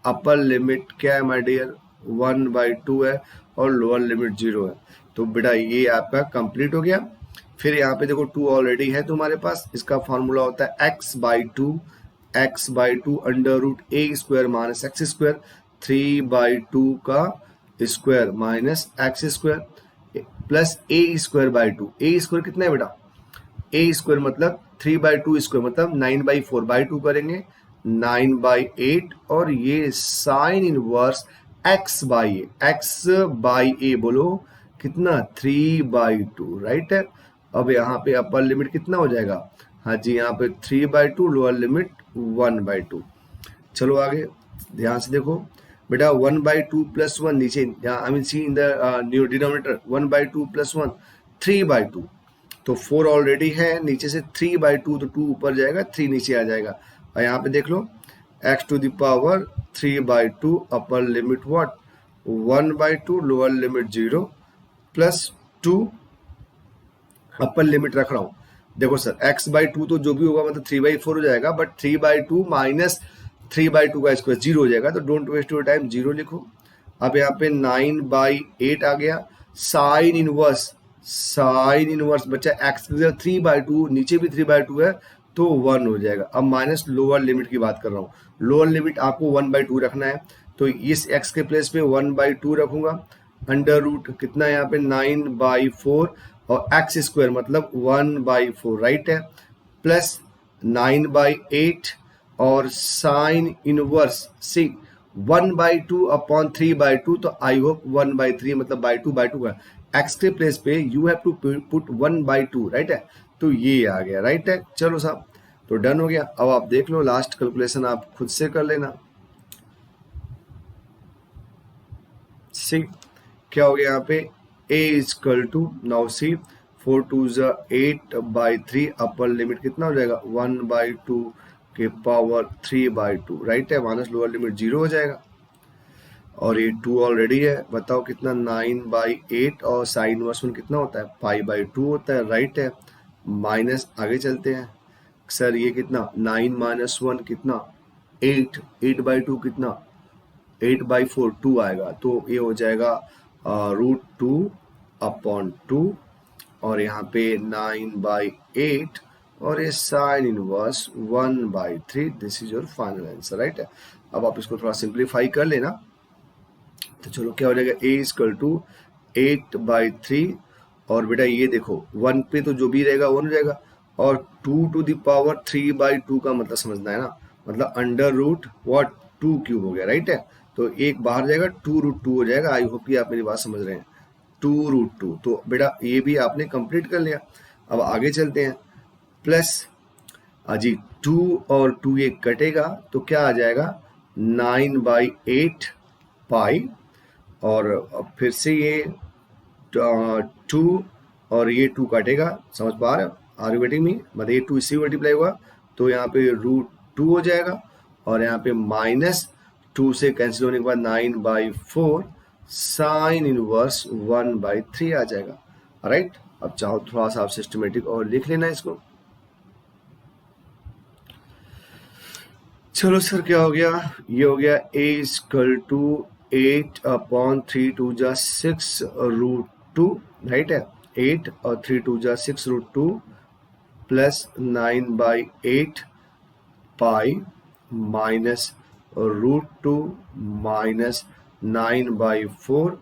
अपर लिमिट क्या है माय डियर, 1/2 है, और लोअर लिमिट 0 है। तो बेटा ये आपका कंप्लीट हो गया। फिर यहाँ पे देखो 2 ऑलरेडी है तुम्हारे पास, इसका फॉर्मूला होता है x/2 अंडर रूट ए स्क्वायर माइनस एक्स स्क्वायर, 3/2 का square minus x square plus A square by 2। A square कितना है बेटा, ए स्क्वायर मतलब 3/2 स्क्वायर मतलब 9/4/2 करेंगे, 9/8, और ये sine inverse x by A, x by A बोलो कितना, 3/2, राइट है। अब यहाँ पे अपर लिमिट कितना हो जाएगा, हाँ जी यहाँ पे 3/2, लोअर लिमिट 1/2। चलो आगे ध्यान से देखो बेटा, 1/2 प्लस 1 नीचे, I mean see in the new denominator, 1/2 plus 1 3/2, तो 4 ऑलरेडी है, नीचे से 3/2, तो 2 ऊपर जाएगा, 3 नीचे आ जाएगा। और यहाँ पे देख लो x to the power 3/2, upper limit what 1/2, lower limit 0 plus 2, upper limit रख रहा हूँ। देखो सर x/2 तो जो भी होगा मतलब 3/4 हो जाएगा, बट 3/2 माइनस 3/2 का स्क्वायर 0 हो जाएगा, तो डोंट वेस्ट योर टाइम, 0 लिखो। अब यहाँ पे 9/8 आ गया, साइन इनवर्स बच्चा x 3/2, नीचे भी 3/2 है तो 1 हो जाएगा। अब माइनस लोअर लिमिट की बात कर रहा हूँ, लोअर लिमिट आपको 1/2 रखना है, तो इस x के प्लेस पे 1/2 रखूंगा, अंडर रूट कितना यहाँ पे 9/4, और एक्स स्क्वायर मतलब 1/4, राइट है, प्लस 9/8, और साइन इनवर्स सी 1/2 अपॉन 3/2, तो आई होप 1/3 मतलब बाई टू का एक्स के प्लेस पे you have to put 1/2, right है। तो ये आ गया, राइट है। चलो साहब, तो डन हो गया। अब आप देख लो लास्ट कैलकुलेशन आप खुद से कर लेना। सी क्या हो गया यहाँ पे, a equal to, now see 4 2 8/3, upper limit कितना हो जाएगा 1/2 के पावर 3/2, राइट है, माइनस लोअर लिमिट 0 हो जाएगा, और ये 2 ऑलरेडी है, बताओ कितना 9/8, और साइन इनवर्स वन कितना होता है π/2 होता है, राइट है। माइनस आगे चलते हैं सर, ये कितना 9 - 1 कितना 8, 8/2 कितना 8/4 2 आएगा, तो ये हो जाएगा √2 अपॉन 2, और यहाँ पे 9/8, और ये sine inverse 1/3, this is your final answer, right है। अब आप इसको थोड़ा सिंप्लीफाई कर लेना, तो चलो क्या हो जाएगा, a इक्वल टू 8/3, और बेटा ये देखो 1 पे तो जो भी रहेगा 1 हो जाएगा, और 2⁻³ का मतलब समझना है ना, मतलब अंडर रूट वॉट 2 क्यूब हो गया, राइट है। तो एक बाहर जाएगा 2√2 हो जाएगा। आई होप कि आप मेरी बात समझ रहे हैं, 2√2। तो बेटा ये भी आपने कंप्लीट कर लिया। अब आगे चलते हैं, प्लस जी 2 और 2 एक कटेगा तो क्या आ जाएगा 9/8 पाई, और अब फिर से ये 2 और ये 2 काटेगा, समझ पा रहे हो, आर यू गेटिंग मी, मतलब ये 2 इससे मल्टीप्लाई हुआ तो यहाँ पे √2 हो जाएगा, और यहाँ पे -2 से कैंसिल होने के बाद 9/4 साइन इनवर्स 1/3 आ जाएगा, राइट। अब चाहो थोड़ा सा आप सिस्टमेटिक और लिख लेना इसको। चलो सर क्या हो गया, ये हो गया a इक्वल टू 8/3 6√2, राइट है। 8 और 3 6√2 प्लस 9/8 पाई माइनस √2 माइनस 9/4।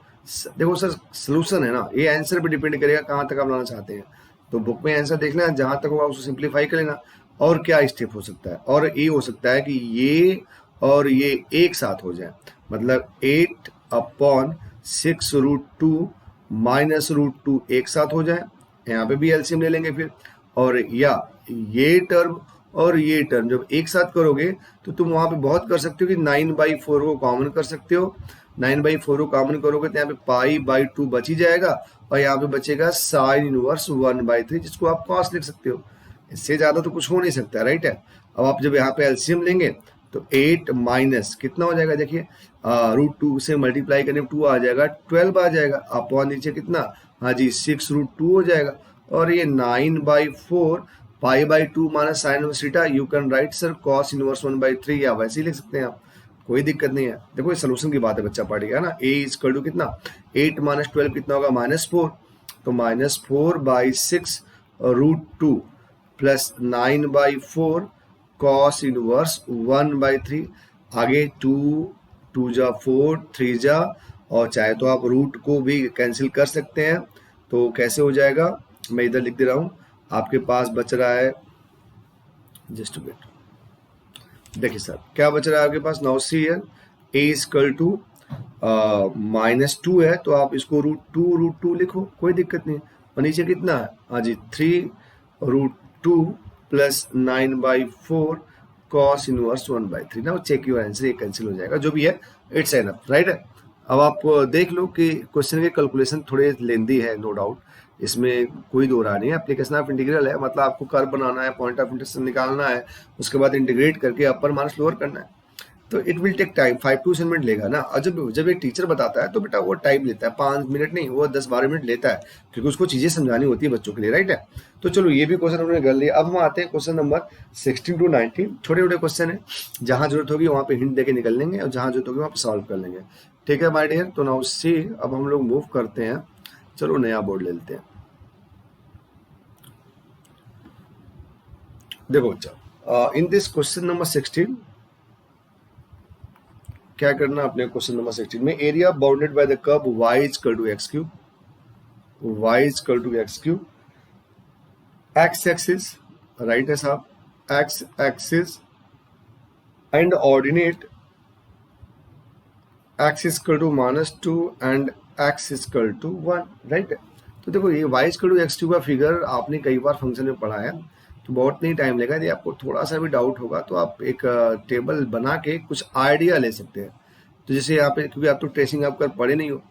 देखो सर सोल्यूशन है ना, ये आंसर पे डिपेंड करेगा कहाँ तक आप लाना चाहते हैं। तो बुक में आंसर देख लेना, जहाँ तक होगा उसको सिंप्लीफाई कर लेना। और क्या स्टेप हो सकता है, और ये हो सकता है कि ये और ये एक साथ हो जाए, मतलब 8/6√2 माइनस √2 एक साथ हो जाए, यहाँ पे भी एलसीएम ले लेंगे फिर। और या ये टर्म और ये टर्म जब एक साथ करोगे तो तुम वहां पे बहुत कर सकते हो कि 9/4 को कॉमन कर सकते हो। 9/4 को कॉमन करोगे तो यहाँ पे π/2 बच ही जाएगा, और यहाँ पे बचेगा साइन इनवर्स 1/3, जिसको आप कॉस लिख सकते हो। इससे ज्यादा तो कुछ हो नहीं सकता, राइट है। अब आप जब यहाँ पे एलसीएम लेंगे तो 8 माइनस कितना हो जाएगा, देखिए √2 से मल्टीप्लाई करने में 2 आ जाएगा, 12 आ जाएगा, अपॉन नीचे कितना, हाँ जी 6√2 हो जाएगा, और ये 9/4 π/2 minus sine inverse theta, you can write sir cos inverse 1/3, या वैसे ही लिख सकते हैं आप, कोई दिक्कत नहीं है। देखो ये सोल्यूशन की बात है, बच्चा पढ़ेगा ना। a इक्वल टू कितना, 8 माइनस 12 कितना होगा, -4, तो -4/6√2 प्लस 9/4 कॉस इनवर्स 1/3। आगे 2 जा 4 3 जा, और चाहे तो आप रूट को भी कैंसिल कर सकते हैं। तो कैसे हो जाएगा, मैं इधर लिख दे रहा हूँ, आपके पास बच रहा है, जस्ट वेट, देखिए सर क्या बच रहा है आपके पास, now see here a equal to -2 है, तो आप इसको √2 लिखो, कोई दिक्कत नहीं। और नीचे कितना है, हाँ जी 3√2 प्लस 9/4 कॉस इनवर्स 1/3 ना, चेक योर आंसर, ये कैंसिल हो जाएगा, जो भी है इट्स एनफ, राइट है। अब आप देख लो कि क्वेश्चन के कैलकुलेशन थोड़े लेंदी है, नो डाउट, इसमें कोई दो राय नहीं है। एप्लीकेशन ऑफ इंटीग्रल है, मतलब आपको कर्व बनाना है, पॉइंट ऑफ इंटरसेक्शन निकालना है, उसके बाद इंटीग्रेट करके अपर माइनस लोअर करना है, तो it will take time, 5 to 7 minute लेगा ना। और जब एक टीचर बताता है तो बेटा वो टाइम लेता है, 5 मिनट नहीं, वो 10-12 मिनट लेता है, क्योंकि उसको चीजें समझानी होती है बच्चों के लिए, राइट है। तो चलो ये भी क्वेश्चन हमने कर लिया। अब हम आते हैं क्वेश्चन नंबर 16 to 19, छोटे छोटे क्वेश्चन है, जहां जरूरत होगी वहां पे हिंट देके निकल लेंगे, और जहां जरूरत होगी वहां पे सॉल्व कर लेंगे, ठीक है माय डियर। तो नाउ सी, अब हम लोग मूव करते हैं, चलो नया बोर्ड ले लेते हैं। देखो बच्चा, इन दिस क्वेश्चन नंबर 16 क्या करना अपने, क्वेश्चन नंबर 16 में area bounded by the curve y equal to x cube, y equal to x cube, x axis, right है साहब, x axis and ordinate x equal to -2 and x equal to 1, right है। तो देखो ये y equal to x cube का figure आपने कई बार function में पढ़ा है, तो बहुत नहीं टाइम लगेगा। यदि आपको थोड़ा सा भी डाउट होगा तो आप एक टेबल बना के कुछ आइडिया ले सकते हैं। तो जैसे यहाँ पे, क्योंकि आप तो ट्रेसिंग आप कर पढ़े नहीं हो,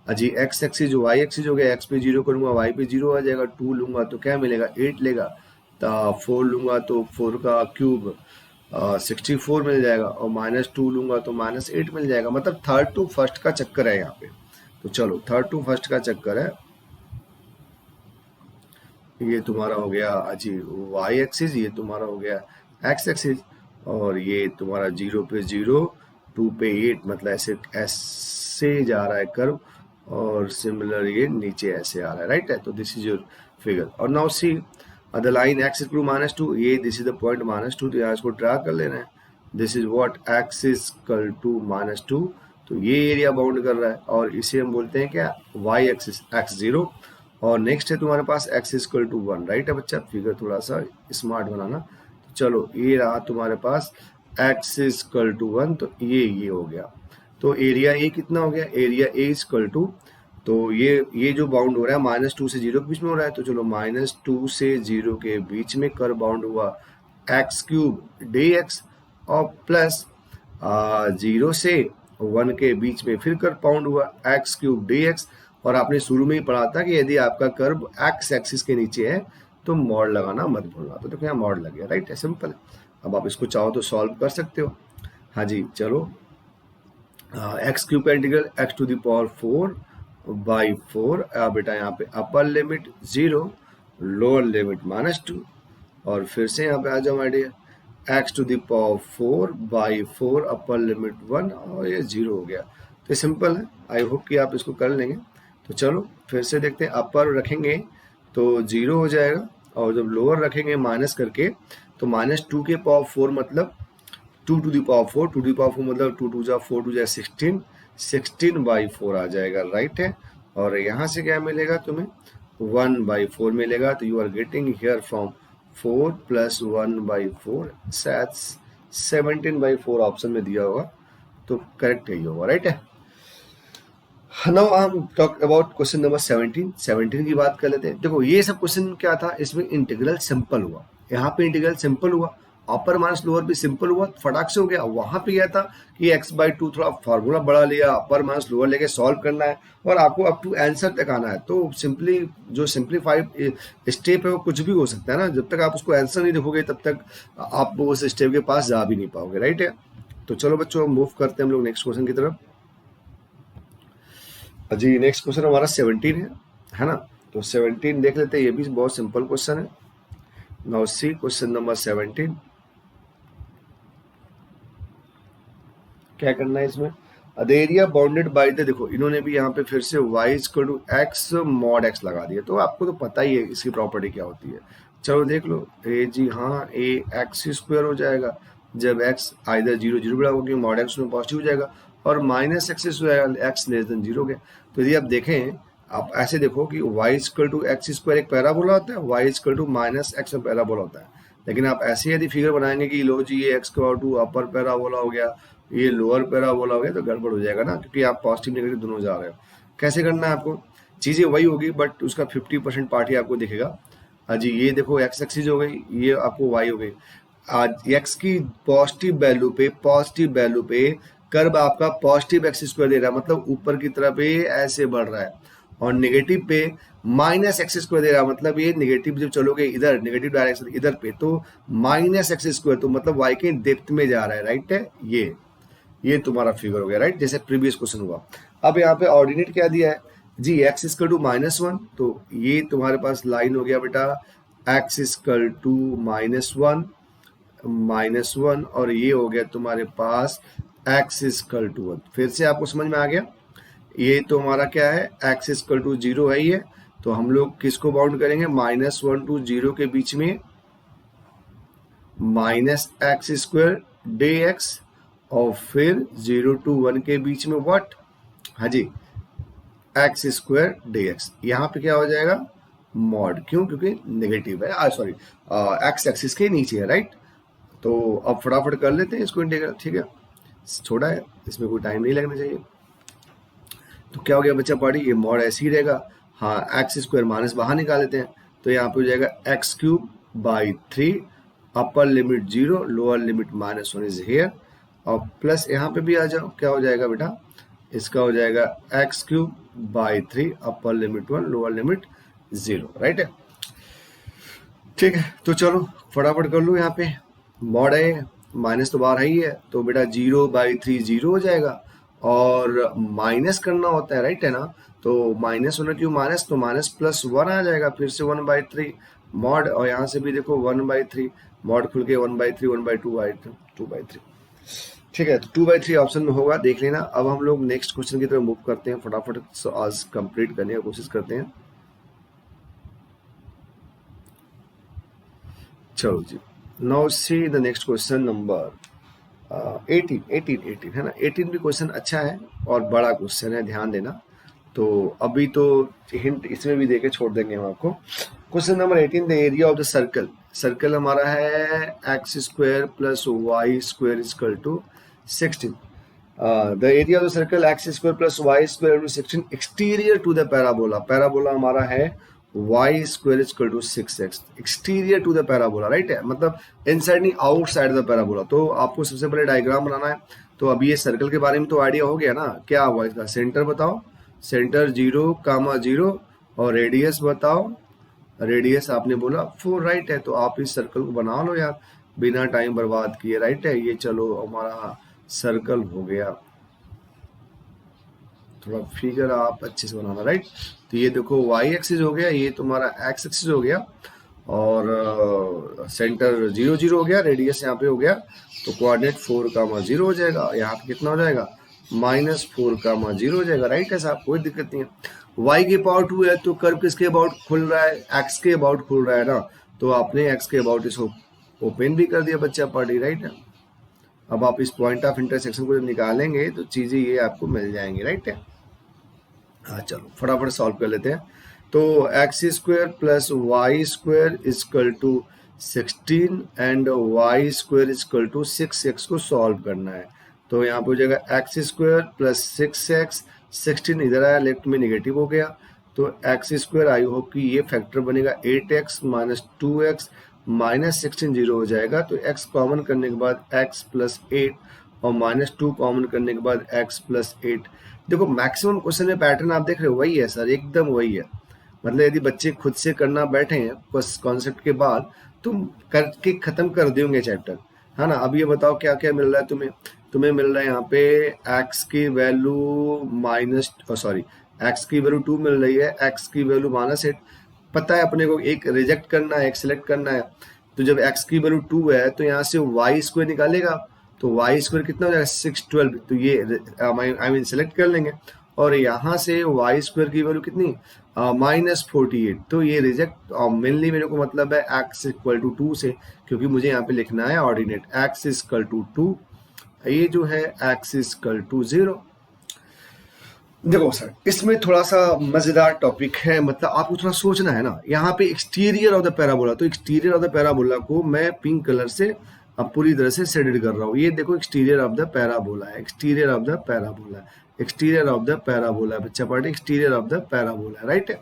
अजी एक्स एक्सिस जो वाई एक्सिस हो गया, एक्स पे 0 करूंगा, वाई पे 0 आ जाएगा, 2 लूंगा तो क्या मिलेगा 8 लेगा, 4 लूंगा तो 4 का क्यूब 64 मिल जाएगा, और -2 लूंगा तो -8 मिल जाएगा। मतलब थर्ड टू फर्स्ट का चक्कर है यहाँ पे। तो चलो थर्ड टू फर्स्ट का चक्कर है, ये तुम्हारा हो गया अजी वाई एक्सिस, ये तुम्हारा हो गया एक्स एक्सिस, और ये तुम्हारा 0 पे 0, 2 पे 8, मतलब ऐसे जा रहा है कर्व, और सिमिलर ये नीचे ऐसे आ रहा है, राइट है। तो दिस इज योर फिगर। और now see the line x equal to -2, ये दिस इज द पॉइंट -2, तो यहाँ इसको ड्रा कर लेना है। This is what, x equal to -2, तो ये एरिया बाउंड कर रहा है और इसे हम बोलते हैं क्या, वाई एक्सिस x0। और नेक्स्ट है तुम्हारे पास x इक्वल टू 1, राइट है बच्चा, फिगर थोड़ा सा स्मार्ट बनाना। तो चलो ये रहा तुम्हारे पास x इक्वल टू 1, तो ये हो गया। तो एरिया ए कितना हो गया, एरिया ए इक्वल टू, तो ये जो बाउंड हो रहा है -2 से 0 के बीच में हो रहा है, तो चलो -2 से 0 के बीच में कर बाउंड हुआ x³ dx और प्लस 0 से 1 के बीच में फिर कर बाउंड हुआ x³ dx। और आपने शुरू में ही पढ़ा था कि यदि आपका कर्व x एक्सिस के नीचे है तो मॉड लगाना मत भूलना। तो देखो यहाँ मॉड लग गया, राइट है, सिंपल है। अब आप इसको चाहो तो सॉल्व कर सकते हो। हाँ जी चलो, x³ का इंटीग्रल x⁴ बाई 4, बेटा यहाँ पे अपर लिमिट 0, लोअर लिमिट -2, और फिर से यहाँ पे आ जाओ idea x⁴ by 4 upper limit 1, और ये 0 हो गया। तो सिंपल है, आई होप कि आप इसको कर लेंगे। तो चलो फिर से देखते हैं, अपर रखेंगे तो 0 हो जाएगा, और जब लोअर रखेंगे माइनस करके तो -2 के पावर 4 मतलब 2 to the power 4, 2 to the power 4 मतलब 2 2 जा 4 2 जा 16, 16/4 आ जाएगा, राइट है। और यहाँ से क्या मिलेगा तुम्हें, 1/4 मिलेगा। तो you are getting here from 4 + 1/4, शायद 17/4 ऑप्शन में दिया होगा, तो करेक्ट यही होगा, राइट है। नाउ हम टॉक अबाउट क्वेश्चन नंबर 17 की बात कर लेते हैं। देखो ये सब क्वेश्चन क्या था, इसमें इंटीग्रल सिंपल हुआ, यहाँ पे इंटीग्रल सिंपल हुआ, अपर माइनस लोअर भी सिंपल हुआ, फटाक से हो गया। वहां पे क्या था कि x/2 थोड़ा फार्मूला बढ़ा लिया, अपर माइनस लोअर लेके सॉल्व करना है और आपको अप टू आंसर तक आना है। तो सिंपली जो सिंप्लीफाइड स्टेप है वो कुछ भी हो सकता है ना, जब तक आप उसको आंसर नहीं देखोगे तब तक आप उस स्टेप के पास जा भी नहीं पाओगे, राइट है। तो चलो बच्चों मूव करते हैं हम लोग नेक्स्ट क्वेश्चन की तरफ। जी नेक्स्ट क्वेश्चन हमारा 17 है ना। तो 17 देख लेते हैं, ये भी बहुत सिंपल क्वेश्चन है। नाउ सी क्वेश्चन नंबर 17, क्या करना है इसमें, the area bounded by the, देखो इन्होंने भी यहाँ पे फिर से y = x mod x लगा दिया। तो आपको तो पता ही है इसकी प्रॉपर्टी क्या होती है, चलो देख लो। ए जी हाँ, ए x² हो जाएगा जब x आइदर 0 0 बड़ा होगी, mod x में पॉजिटिव हो जाएगा, और -x हो जाएगा x <0 के। तो यदि आप देखें, आप ऐसे देखो कि y = x² एक पैराबोला होता है, y = -x में पैराबोला होता है। लेकिन आप ऐसे यदि फिगर बनाएंगे कि लो जी ये x² अपर पैराबोला हो गया, ये लोअर पैराबोला हो गया, तो गड़बड़ हो जाएगा ना, क्योंकि आप पॉजिटिव नेगेटिव दोनों जा रहे हो। कैसे करना है आपको, चीज़ें वही होगी बट उसका 50% पार्ट ही आपको दिखेगा। हाँ जी, ये देखो x एक्सिस हो गई, ये आपको y हो गई। आज x की पॉजिटिव वैल्यू पे कर्व आपका पॉजिटिव x² दे रहा है, मतलब ऊपर की तरफ ये ऐसे बढ़ रहा है, और नेगेटिव पे -x² दे रहा है, मतलब ये नेगेटिव जब चलोगे इधर, नेगेटिव डायरेक्शन इधर पे, तो -x², तो मतलब y के डेप्थ में जा रहा है, राइट है। ये तुम्हारा फिगर हो गया, राइट, जैसे प्रीवियस क्वेश्चन हुआ। अब यहाँ पे ऑर्डिनेट क्या दिया है जी, x = -1, तो ये तुम्हारे पास लाइन हो गया बेटा x = -1, और ये हो गया तुम्हारे पास x = 1। फिर से आपको समझ में आ गया, ये तो हमारा क्या है, x = 0 है ये, तो हम लोग किसको बाउंड करेंगे, -1 to 0 के बीच में -x² dx, और फिर 0 to 1 के बीच में व्हाट, हाँ जी x² dx। यहाँ पे क्या हो जाएगा, मॉड, क्यों, क्योंकि नेगेटिव है, सॉरी x एक्सिस के नीचे है, राइट। तो अब फटाफट कर लेते हैं इसको इंटीग्रल, ठीक है, छोटा है, इसमें कोई टाइम नहीं लगना चाहिए। तो क्या हो गया बच्चा पार्टी, ये मॉड ऐसे ही रहेगा। हाँ, x² माइनस बाहर निकाल लेते हैं, तो यहाँ पे हो जाएगा x³/3, upper limit 0, lower limit -1 is here, और प्लस यहाँ पे भी आ जाओ, क्या हो जाएगा बेटा, इसका हो जाएगा x³/3, upper limit 1, lower limit 0, right है। ठीक है, तो चलो फटाफट कर लो, यहाँ पे मॉड है, माइनस तो बाहर ही है, तो बेटा 0/3 0 हो जाएगा, और माइनस करना होता है, राइट है ना, तो माइनस होना क्यों, माइनस तो -+1 आ जाएगा, फिर से 1/3 मॉड, और यहाँ से भी देखो 1/3 मॉड खुल के 1/3 1/2 2/3। ठीक है, तो 2/3 ऑप्शन में होगा, देख लेना। अब हम लोग नेक्स्ट क्वेश्चन की तरफ मूव करते हैं, फटाफट आज कंप्लीट करने की कोशिश करते हैं। चलो जी, now see the next question number 18 18 18 है ना, 18 भी क्वेश्चन अच्छा है और बड़ा क्वेश्चन है, ध्यान देना। तो अभी तो हिंट इसमें भी देके छोड़ देंगे हम आपको। Question number 18, the area of the circle, circle हमारा है x square plus y square equal to 16। The area of the circle x square plus y square to 16 exterior to the parabola, parabola हमारा है y square equal to 6x, exterior to the parabola, right है, मतलब inside नहीं outside the parabola. तो आपको सबसे पहले diagram बनाना है। तो अभी ये सर्कल के बारे में तो आइडिया हो गया ना, क्या हुआ इसका सेंटर बताओ, सेंटर 0, 0 और रेडियस बताओ, रेडियस आपने बोला 4, राइट है। तो आप इस सर्कल को बना लो यार बिना टाइम बर्बाद किए, राइट है। ये चलो हमारा सर्कल हो गया, थोड़ा फिगर आप अच्छे से बनाना, राइट। तो ये देखो वाई एक्सिस हो गया, ये तुम्हारा एक्स एक्सिस हो गया और सेंटर 0, 0 हो गया, रेडियस यहाँ पे हो गया। तो कोऑर्डिनेट 4, 0 हो जाएगा, यहाँ पे कितना हो जाएगा -4, 0 हो जाएगा, राइट है साहब, कोई दिक्कत नहीं है। y के पावर 2 है तो कर्व किसके अबाउट खुल रहा है, x के अबाउट खुल रहा है ना, तो आपने x के अबाउट इसको ओपन भी कर दिया बच्चा पार्टी, राइट है। अब आप इस पॉइंट ऑफ इंटरसेक्शन को जब निकालेंगे तो चीजें ये आपको मिल जाएंगी, राइट है। हाँ चलो फटाफट सॉल्व कर लेते हैं। तो x square plus y square is equal to 16 and y square is equal to 6x को सॉल्व करना है। तो यहाँ पे हो जाएगा एक्स स्क्वायर प्लस 6x, 16 इधर आया लेफ्ट में नेगेटिव हो गया, तो एक्स स्क्वायर आई होप कि ये फैक्टर बनेगा 8x माइनस 2x माइनस 16 0 हो जाएगा। तो x कॉमन करने के बाद x प्लस 8 और -2 कॉमन करने के बाद x प्लस 8। देखो मैक्सिमम क्वेश्चन में पैटर्न आप देख रहे हो वही है सर, एकदम वही है। मतलब यदि बच्चे खुद से करना बैठे हैं कॉन्सेप्ट के बाद तुम करके खत्म कर दोगे चैप्टर, है ना। अब ये बताओ क्या क्या मिल रहा है तुम्हें, तुम्हें मिल रहा है यहाँ पे x की वैल्यू x की वैल्यू 2 मिल रही है, x की वैल्यू -8। पता है अपने को एक रिजेक्ट करना है, एक सिलेक्ट करना है। तो जब x की वैल्यू 2 है तो यहाँ से वाई स्क्वायर निकालेगा, तो वाई स्क्वायर कितना हो जाएगा 612, तो ये आई मीन सेलेक्ट कर लेंगे। और यहाँ से वाई स्क्वायर की वैल्यू कितनी -48, तो ये रिजेक्ट मेनली मेरे को मतलब है x इक्वल टू 2 से, क्योंकि मुझे यहाँ पे लिखना है ऑर्डिनेट x इक्वल टू 2, ये जो है x इक्वल टू 0। देखो सर इसमें थोड़ा सा मजेदार टॉपिक है, मतलब आपको थोड़ा सोचना है ना। यहाँ पे एक्सटीरियर ऑफ द पैराबोला, तो एक्सटीरियर ऑफ द पैराबोला को मैं पिंक कलर से अब पूरी तरह से शेडेड कर रहा हूँ। ये देखो एक्सटीरियर ऑफ द पैराबोला है, exterior of the parabola, exterior of the parabola, बच्चा party exterior of the parabola, right है।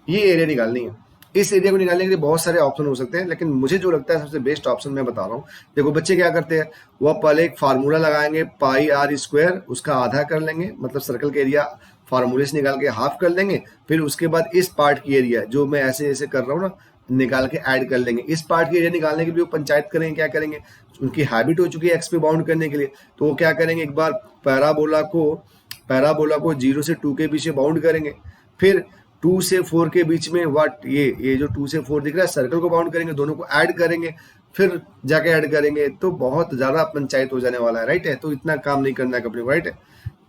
ये एरिया निकालनी है। इस एरिया को निकालने के लिए बहुत सारे ऑप्शन हो सकते हैं, लेकिन मुझे जो लगता है सबसे बेस्ट ऑप्शन मैं बता रहा हूँ। देखो बच्चे क्या करते हैं, वह पहले एक फार्मूला लगाएंगे पाई आर स्क्वायर, उसका आधा कर लेंगे, मतलब सर्कल के एरिया फार्मूले से निकाल के हाफ कर लेंगे। फिर उसके बाद इस पार्ट की एरिया जो मैं ऐसे ऐसे कर रहा हूँ ना, निकाल के ऐड कर लेंगे। इस पार्ट की एरिया निकालने के लिए पंचायत करेंगे, क्या करेंगे, उनकी हैबिट हो चुकी है एक्स पे बाउंड करने के लिए, तो वो क्या करेंगे, एक बार पैराबोला को 0 से 2 के बीच में बाउंड करेंगे, फिर 2 से 4 के बीच में ये जो 2 से 4 दिख रहा है सर्कल को बाउंड करेंगे, दोनों को ऐड करेंगे, फिर जाके ऐड करेंगे। तो बहुत ज्यादा पंचायत हो जाने वाला है, राइट है। तो इतना काम नहीं करना है अपने को, राइट है।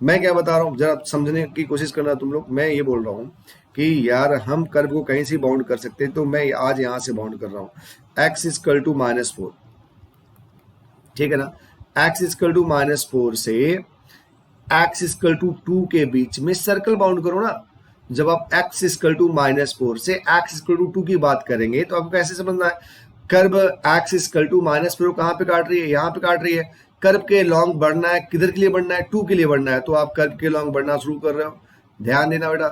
मैं क्या बता रहा हूँ जरा समझने की कोशिश करना तुम लोग। मैं ये बोल रहा हूँ कि यार हम कर्व को कहीं से बाउंड कर सकते हैं, तो मैं आज यहाँ से बाउंड कर रहा हूँ x इक्वल टू -4, ठीक है ना। x इक्वल टू -4 से x इक्वल टू 2 के बीच में सर्कल बाउंड करो ना। जब आप x इक्वल टू -4 से x इक्वल टू 2 की बात करेंगे तो आपको कैसे समझना है, कर्व x इक्वल टू -4 कहाँ पे काट रही है, यहाँ पे काट रही है। कर्व के लॉन्ग बढ़ना है, किधर के लिए बढ़ना है, 2 के लिए बढ़ना है, तो आप कर्व के लॉन्ग बढ़ना शुरू कर रहे हो। ध्यान देना बेटा,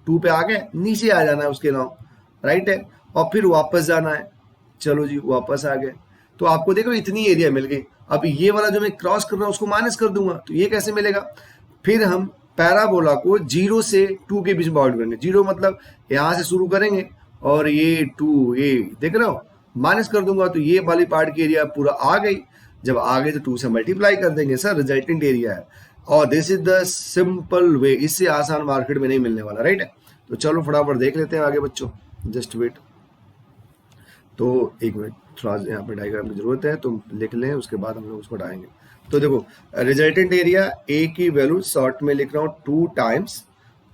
2 पे आ गए, नीचे आ जाना है उसके लॉन्ग, राइट है, और फिर वापस जाना है। चलो जी वापस आ गए, तो आपको देखो इतनी एरिया मिल गई। अब ये वाला जो मैं क्रॉस कर रहा हूँ उसको माइनस कर दूंगा, तो ये कैसे मिलेगा। फिर हम पैराबोला को 0 से 2 के बीच में बाउंड करेंगे। 0 मतलब यहाँ से शुरू करेंगे और ये 2, ये देख रहे हो, माइनस कर दूंगा, तो ये वाली पार्ट की एरिया पूरा आ गई। जब आ गई तो 2 से मल्टीप्लाई कर देंगे सर, रिजल्टेंट एरिया है। और this is the simple way, इससे आसान मार्केट में नहीं मिलने वाला, राइट है। तो चलो फटाफट देख लेते हैं आगे बच्चों, जस्ट वेट। तो एक मिनट, थोड़ा यहाँ पे डायग्राम की जरूरत है, तो लिख लें, उसके बाद हम लोग उसको हटाएंगे। तो देखो रिजल्टेंट एरिया ए की वैल्यू शॉर्ट में लिख रहा हूँ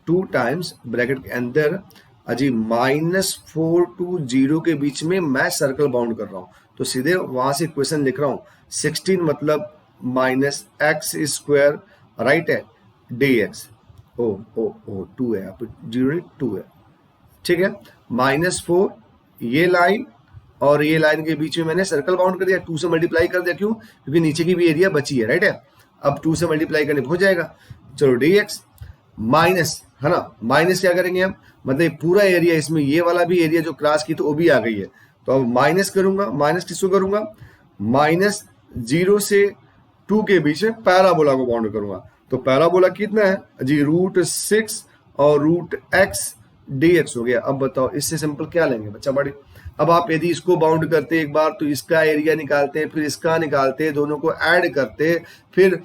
2 टाइम्स ब्रैकेट के अंदर अजी -4 to 0 के बीच में मैं सर्कल बाउंड कर रहा हूँ। तो सीधे वहां से इक्वेशन लिख रहा हूँ 16 मतलब माइनस एक्स स्क्वायर, राइट है, डी एक्स। ओ 2 है, यहाँ पे 0 2 है, ठीक है। -4 ये लाइन और ये लाइन के बीच में मैंने सर्कल बाउंड कर दिया, 2 से मल्टीप्लाई कर दिया, क्यों? क्योंकि नीचे की भी एरिया बची है, राइट है। अब 2 से मल्टीप्लाई करने पे हो जाएगा। चलो डी एक्स माइनस, है ना, माइनस क्या करेंगे हम, मतलब पूरा एरिया, इसमें ये वाला भी एरिया जो क्रॉस की तो वो भी आ गई है, तो अब माइनस करूंगा। माइनस किसको करूंगा? -0 से 2 के बीच में पैराबोला को बाउंड करूंगा। तो पैराबोला कितना है जी? √6 और √x dx हो गया। अब बताओ इससे सिंपल क्या लेंगे बच्चा बड़ी? अब आप यदि इसको बाउंड करते एक बार तो इसका एरिया निकालते हैं, फिर इसका निकालते हैं, दोनों को ऐड करते, फिर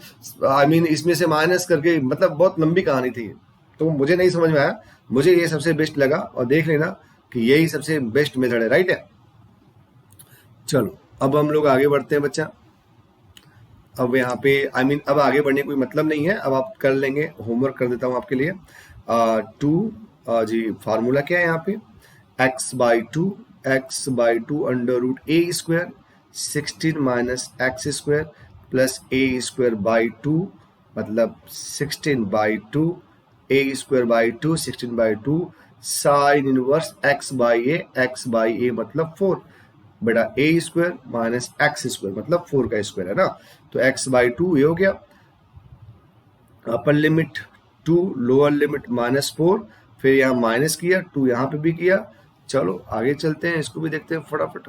इसमें से माइनस करके, मतलब बहुत लंबी कहानी थी, तो मुझे नहीं समझ में आया। मुझे ये सबसे बेस्ट लगा, और देख लेना कि यही सबसे बेस्ट मेथड है, राइट है। चलो अब हम लोग आगे बढ़ते हैं बच्चा। अब यहाँ पे अब आगे बढ़ने कोई मतलब नहीं है, अब आप कर लेंगे, होमवर्क कर देता हूँ आपके लिए। 2 जी फार्मूला क्या है यहाँ पे? x/2 √a², 16 minus x square plus a²/2, मतलब 16/2, a²/2, 16/2 साइन इनवर्स x/a मतलब 4 बेटा, a² माइनस एक्स स्क्वायर मतलब 4 का स्क्वायर है ना, तो x/2 ये हो गया। अपर लिमिट 2, लोअर लिमिट -4, फिर यहाँ माइनस किया, 2 यहाँ पे भी किया। चलो आगे चलते हैं, इसको भी देखते हैं फटाफट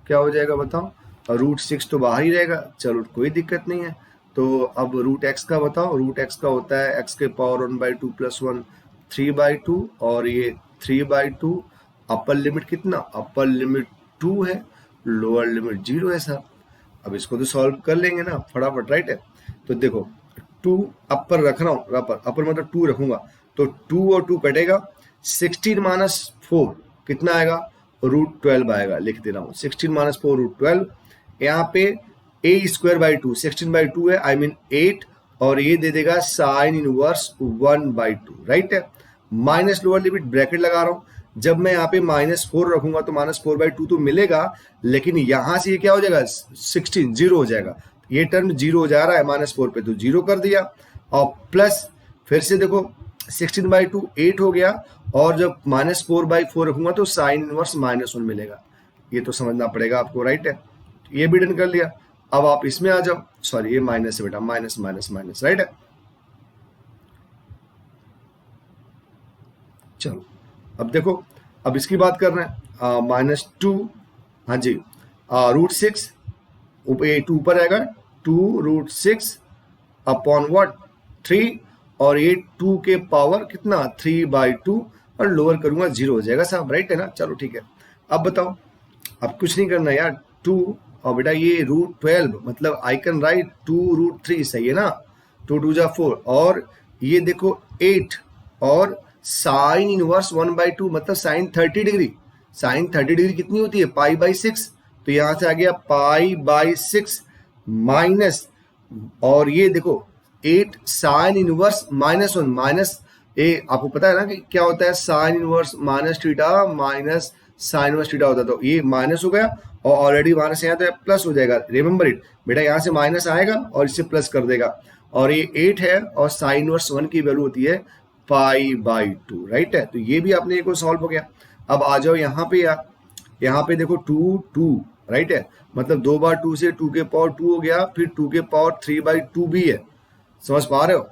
क्या हो जाएगा बताओ। √6 तो बाहर ही रहेगा, चलो कोई दिक्कत नहीं है। तो अब √x का बताओ। √x का होता है x के पावर 1/2 + 1 3/2, और ये 3/2। अपर लिमिट कितना? अपर लिमिट 2 है, लोअर लिमिट 0 है साहब। अब इसको तो सॉल्व कर लेंगे ना फटाफट, राइट है। तो देखो 2 अपर रख रहा हूँ, अपर मतलब 2 रखूंगा, तो 2 और 2 कटेगा। 16 माइनस 4 कितना आएगा? √12 आएगा, लिख दे रहा हूँ। 16 माइनस 4 √12। यहाँ पे a²/2, 16/2 है, 8, और ये दे देगा साइन इनवर्स 1/2, राइट है। माइनस लोअर लिमिट ब्रैकेट लगा रहा हूँ, जब मैं यहाँ पे -4 रखूंगा तो -4/2 तो मिलेगा, लेकिन यहां से ये क्या हो जाएगा? 16 0 हो जाएगा। ये टर्म 0 हो जा रहा है -4 पे, तो 0 कर दिया, और प्लस फिर से देखो 16/2 8 हो गया, और जब -4/4 रखूंगा तो साइन इनवर्स -1 मिलेगा। ये तो समझना पड़ेगा आपको, राइट है। ये भी डन कर लिया। अब आप इसमें आ जाओ, सॉरी ये माइनस है बेटा, माइनस माइनस माइनस, राइट है। चलो अब देखो, अब इसकी बात कर रहे हैं, -2, हाँ जी, √6 ऊपर आएगा, 2√6 अपॉन व्हाट 3, और ये 2 के पावर कितना 3/2, और लोअर करूंगा 0 हो जाएगा साहब, राइट है ना। चलो ठीक है, अब बताओ, अब कुछ नहीं करना यार। 2 और बेटा ये √12, मतलब आई कैन राइट 2√3, सही है ना। 2 2 जा 4, और ये देखो 8, और साइन इनवर्स 1/2 मतलब साइन 30 डिग्री। साइन 30 डिग्री कितनी होती है? π/6, तो यहां से आ गया π/6 माइनस, और ये देखो 8 साइन इनवर्स -1 माइनस, ये आपको पता है ना कि क्या होता है? Sine inverse -θ minus sine inverse θ होता है, तो ये माइनस हो गया, और ऑलरेडी माइनस यहाँ तो प्लस हो जाएगा। रिमेंबर इट बेटा, यहाँ से माइनस आएगा और इससे प्लस कर देगा, और ये 8 है, और साइन इनवर्स 1 की वैल्यू होती है π/2, राइट है। तो ये भी आपने एक सॉल्व हो गया। अब आ जाओ यहाँ पे यार, यहाँ पे देखो 2 2, राइट है, मतलब 2 बार 2 से 2 के पावर 2 हो गया, फिर 2 के पावर 3/2 भी है, समझ पा रहे हो।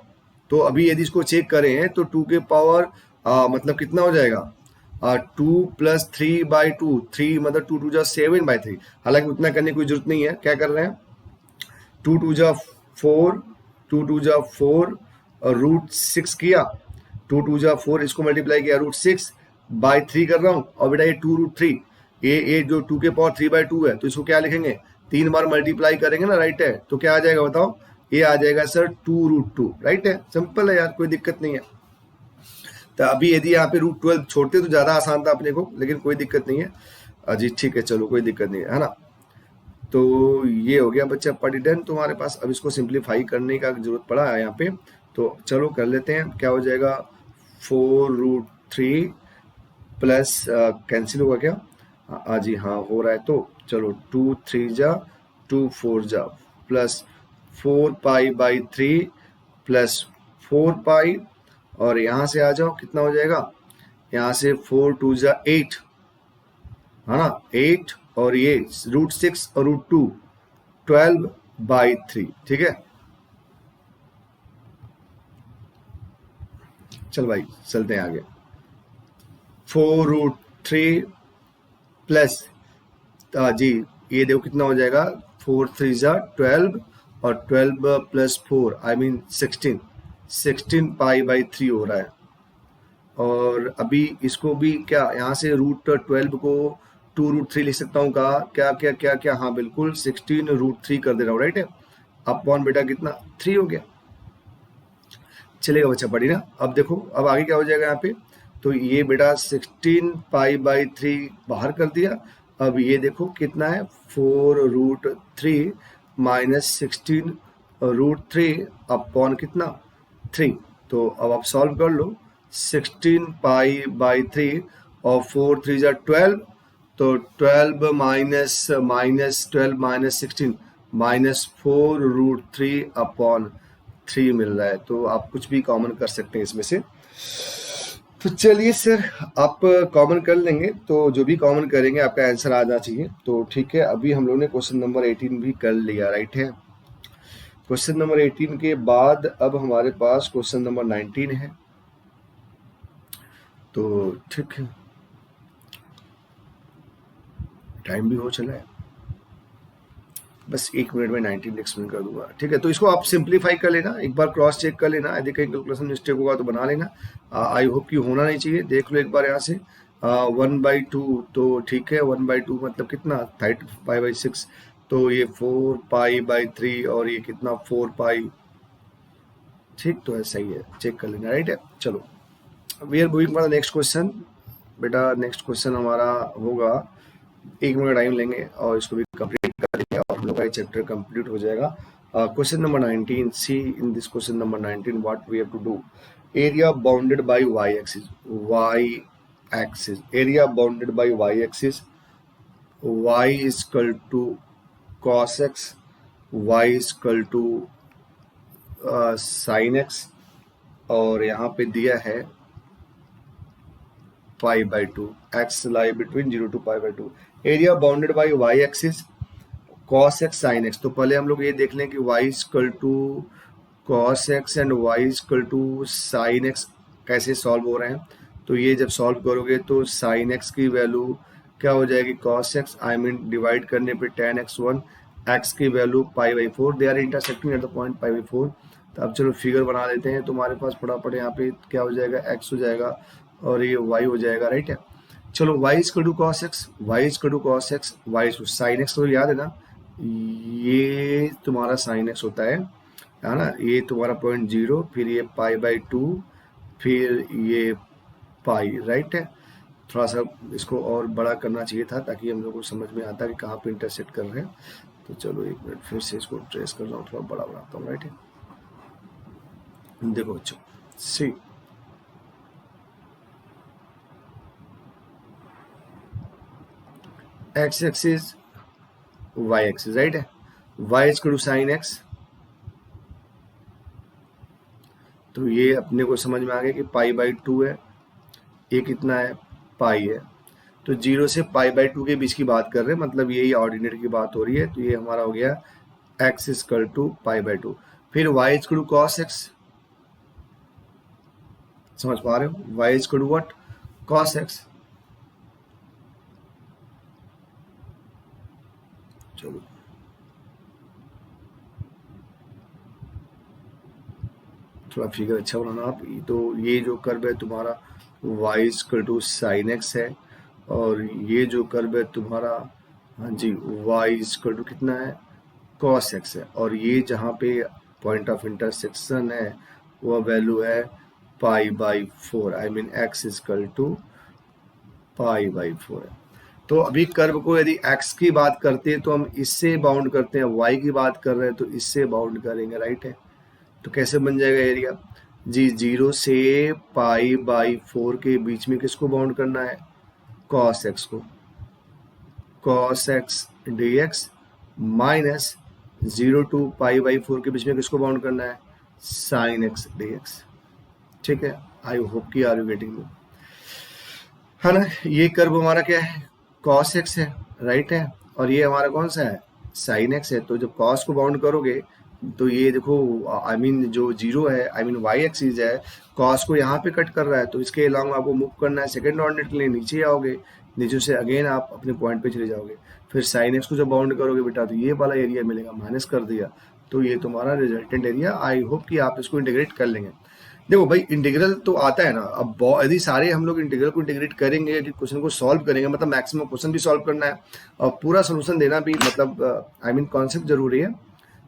तो अभी यदि इसको चेक करें तो 2 के पावर मतलब कितना हो जाएगा? 2 + 3/2, 3 मतलब 2 2 जा 7/3। हालांकि उतना करने की कोई जरूरत नहीं है, क्या कर रहे हैं, 2 2 जा 4, 2 2 जा 4, और √6 किया, 2 2 जा 4, इसको मल्टीप्लाई किया, √6/3 कर रहा हूँ, और बेटा ये 2√3, ये जो 2 के पावर 3/2 है, तो इसको क्या लिखेंगे? 3 बार मल्टीप्लाई करेंगे ना, राइट है, तो क्या आ जाएगा बताओ? ये आ जाएगा सर 2√2, राइट है। सिंपल है यार, कोई दिक्कत नहीं है। तो अभी यदि यहाँ पे √12 छोड़ते तो ज्यादा आसान था अपने को, लेकिन कोई दिक्कत नहीं है जी, ठीक है, चलो कोई दिक्कत नहीं है ना। तो ये हो गया बच्चा पार्टी डन तुम्हारे पास। अब इसको सिंप्लीफाई करने का जरूरत पड़ा है यहाँ पे, तो चलो कर लेते हैं। क्या हो जाएगा? 4√3 प्लस कैंसिल होगा क्या? जी हाँ हो रहा है, तो चलो 2 3 जा 2 4 जा प्लस 4π/3 प्लस 4π, और यहाँ से आ जाओ, कितना हो जाएगा, यहाँ से 4 2 जा 8, है ना, 8, और ये √6 और √2 12/3, ठीक है। चल भाई चलते हैं आगे। 4√3 प्लस जी ये देखो कितना हो जाएगा, 4 3 जा 12, और 12 प्लस 4 आई मीन 16π/3 हो रहा है। और अभी इसको भी क्या यहाँ से √12 को 2√3 लिख सकता हूँ, कहा क्या क्या क्या क्या, हाँ बिल्कुल 16√3 कर दे रहा हूँ, राइट है। अपॉन बेटा कितना 3 हो गया, चलेगा बच्चा, पढ़ी ना। अब देखो अब आगे क्या हो जाएगा यहाँ पे, तो ये बेटा 16π/3 बाहर कर दिया। अब ये देखो कितना है, 4√3 माइनस 16√3 अपॉन कितना 3। तो अब आप सॉल्व कर लो, 16π/3 और 4 3 जा 12, तो 12 माइनस 16 माइनस 4√3 अपॉन 3 मिल रहा है। तो आप कुछ भी कॉमन कर सकते हैं इसमें से। तो चलिए सर आप कॉमन कर लेंगे, तो जो भी कॉमन करेंगे आपका आंसर आ जाना चाहिए। तो ठीक है, अभी हम लोग ने क्वेश्चन नंबर 18 भी कर लिया, राइट है। क्वेश्चन नंबर 18 के बाद अब हमारे पास क्वेश्चन नंबर 19 है। तो ठीक है, टाइम भी हो चला है, बस 1 मिनट में 19 एक्सप्लेन कर दूंगा, ठीक है। तो इसको आप सिंप्लीफाई कर लेना, एक बार क्रॉस चेक कर लेना, यदि कहीं कैलकुलेशन मिस्टेक होगा तो बना लेना। आई होप कि होना नहीं चाहिए, देख लो एक बार यहाँ से। 1/2 तो ठीक है, 1/2 मतलब कितना 35/6, तो ये 4π/3 और ये कितना 4π, ठीक तो है, सही है, चेक कर लेना, राइट है। चलो we are moving for the next question. बेटा नेक्स्ट क्वेश्चन हमारा होगा, 1 मिनट टाइम लेंगे और इसको भी कंप्लीट कर लेंगे और हम लोग का चैप्टर कंप्लीट हो जाएगा। Question number 19, see in this question number 19 what we have to do. Area bounded by y axis, area bounded by y axis, y is equal to cos x, y is equal to sin x, और यहाँ पे दिया है π/2, x lie between 0 to π/2। Area bounded by y axis cos x sin x। तो पहले हम लोग ये देख लें कि y equal to cos x and y equal to sin x कैसे सॉल्व हो रहे हैं। तो ये जब सॉल्व करोगे तो sin x की वैल्यू क्या हो जाएगी, cos x I mean divide करने पे tan x1, x की value π/4, they are intersecting at the point π/4। तो अब चलो फिगर बना लेते हैं, तुम्हारे पास फटाफट यहाँ पे क्या हो जाएगा, x हो जाएगा और ये y हो जाएगा, राइट है। चलो y equal to cos x, y equal to cos x, y equal to sin x, तो याद है ना ये तुम्हारा sin x होता है ना, ये तुम्हारा 0.0, फिर ये π/2, फिर ये पाई, राइट है। थोड़ा सा इसको और बड़ा करना चाहिए था ताकि हम लोग को समझ में आता कि कहाँ पे इंटरसेक्ट कर रहे हैं। तो चलो 1 मिनट फिर से इसको ट्रेस कर रहा हूँ, थोड़ा बड़ा बनाता हूँ, राइट है। देखो बच्चों, see x axis y axis, right है। Y equal to sine x, तो ये अपने को समझ में आ गया कि π/2 है, ये कितना है पाई है। तो 0 से π/2 के बीच की बात कर रहे हैं, मतलब यही ऑर्डिनेट की बात हो रही है। तो ये हमारा हो गया x इक्वल टू π/2। फिर y equal to cos x, समझ पा रहे हो, y equal to what, cos x। चलो थोड़ा फिगर अच्छा बनाना आप। तो ये जो कर्व है तुम्हारा y equal to sine x है, और ये जो कर्व है तुम्हारा, हाँ जी, y इक्वल टू कितना है, cos x है, और ये जहाँ पे पॉइंट ऑफ इंटरसेक्शन है वह वैल्यू है π/4, I mean x equal to π/4 है। तो अभी कर्व को यदि x की बात करते हैं तो हम इससे बाउंड करते हैं, y की बात कर रहे हैं तो इससे बाउंड करेंगे, राइट है। तो कैसे बन जाएगा एरिया जी, 0 से π/4 के बीच में किसको बाउंड करना है, cos x को, cos x dx minus 0 to π/4 के बीच में किसको बाउंड करना है, साइन एक्स dx। ठीक है, आई होप कि आर यू गेटिंग मी, है ना। ये कर्व हमारा क्या है, कॉस एक्स है, राइट है, और ये हमारा कौन सा है, साइन एक्स है। तो जब कॉस को बाउंड करोगे तो ये देखो आई मीन जो जीरो है, आई मीन वाई एक्सिस है, कॉस को यहाँ पे कट कर रहा है, तो इसके अलावा आपको मूव करना है सेकंड ऑर्डिनेट के लिए, नीचे आओगे, नीचे से अगेन आप अपने पॉइंट पे चले जाओगे, फिर साइन एक्स को जब बाउंड करोगे बेटा तो ये वाला एरिया मिलेगा, माइनस कर दिया, तो ये तुम्हारा रिजल्टेंट एरिया। आई होप कि आप इसको इंटीग्रेट कर लेंगे। देखो भाई इंटीग्रल तो आता है ना, अब यदि सारे हम लोग इंटीग्रल को इंटीग्रेट करेंगे, यदि क्वेश्चन को सॉल्व करेंगे, मतलब मैक्सिमम क्वेश्चन भी सॉल्व करना है और पूरा सोल्यूशन देना भी, मतलब आई मीन कॉन्सेप्ट जरूरी है,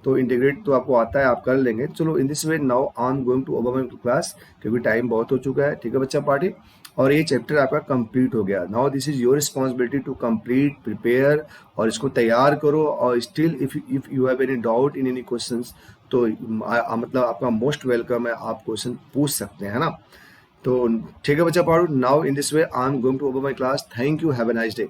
तो इंटीग्रेट तो आपको आता है, आप कर लेंगे। चलो in this way now I am going to over my class, क्योंकि टाइम बहुत हो चुका है। ठीक है बच्चा पार्टी, और ये चैप्टर आपका कंप्लीट हो गया। Now this is your responsibility to complete, prepare, और इसको तैयार करो। और still if you have any doubt in any questions, तो मतलब आपका मोस्ट वेलकम है, आप क्वेश्चन पूछ सकते हैं, है ना। तो ठीक है बच्चा party, now in this way I am going to over my class. Thank you, have a nice day.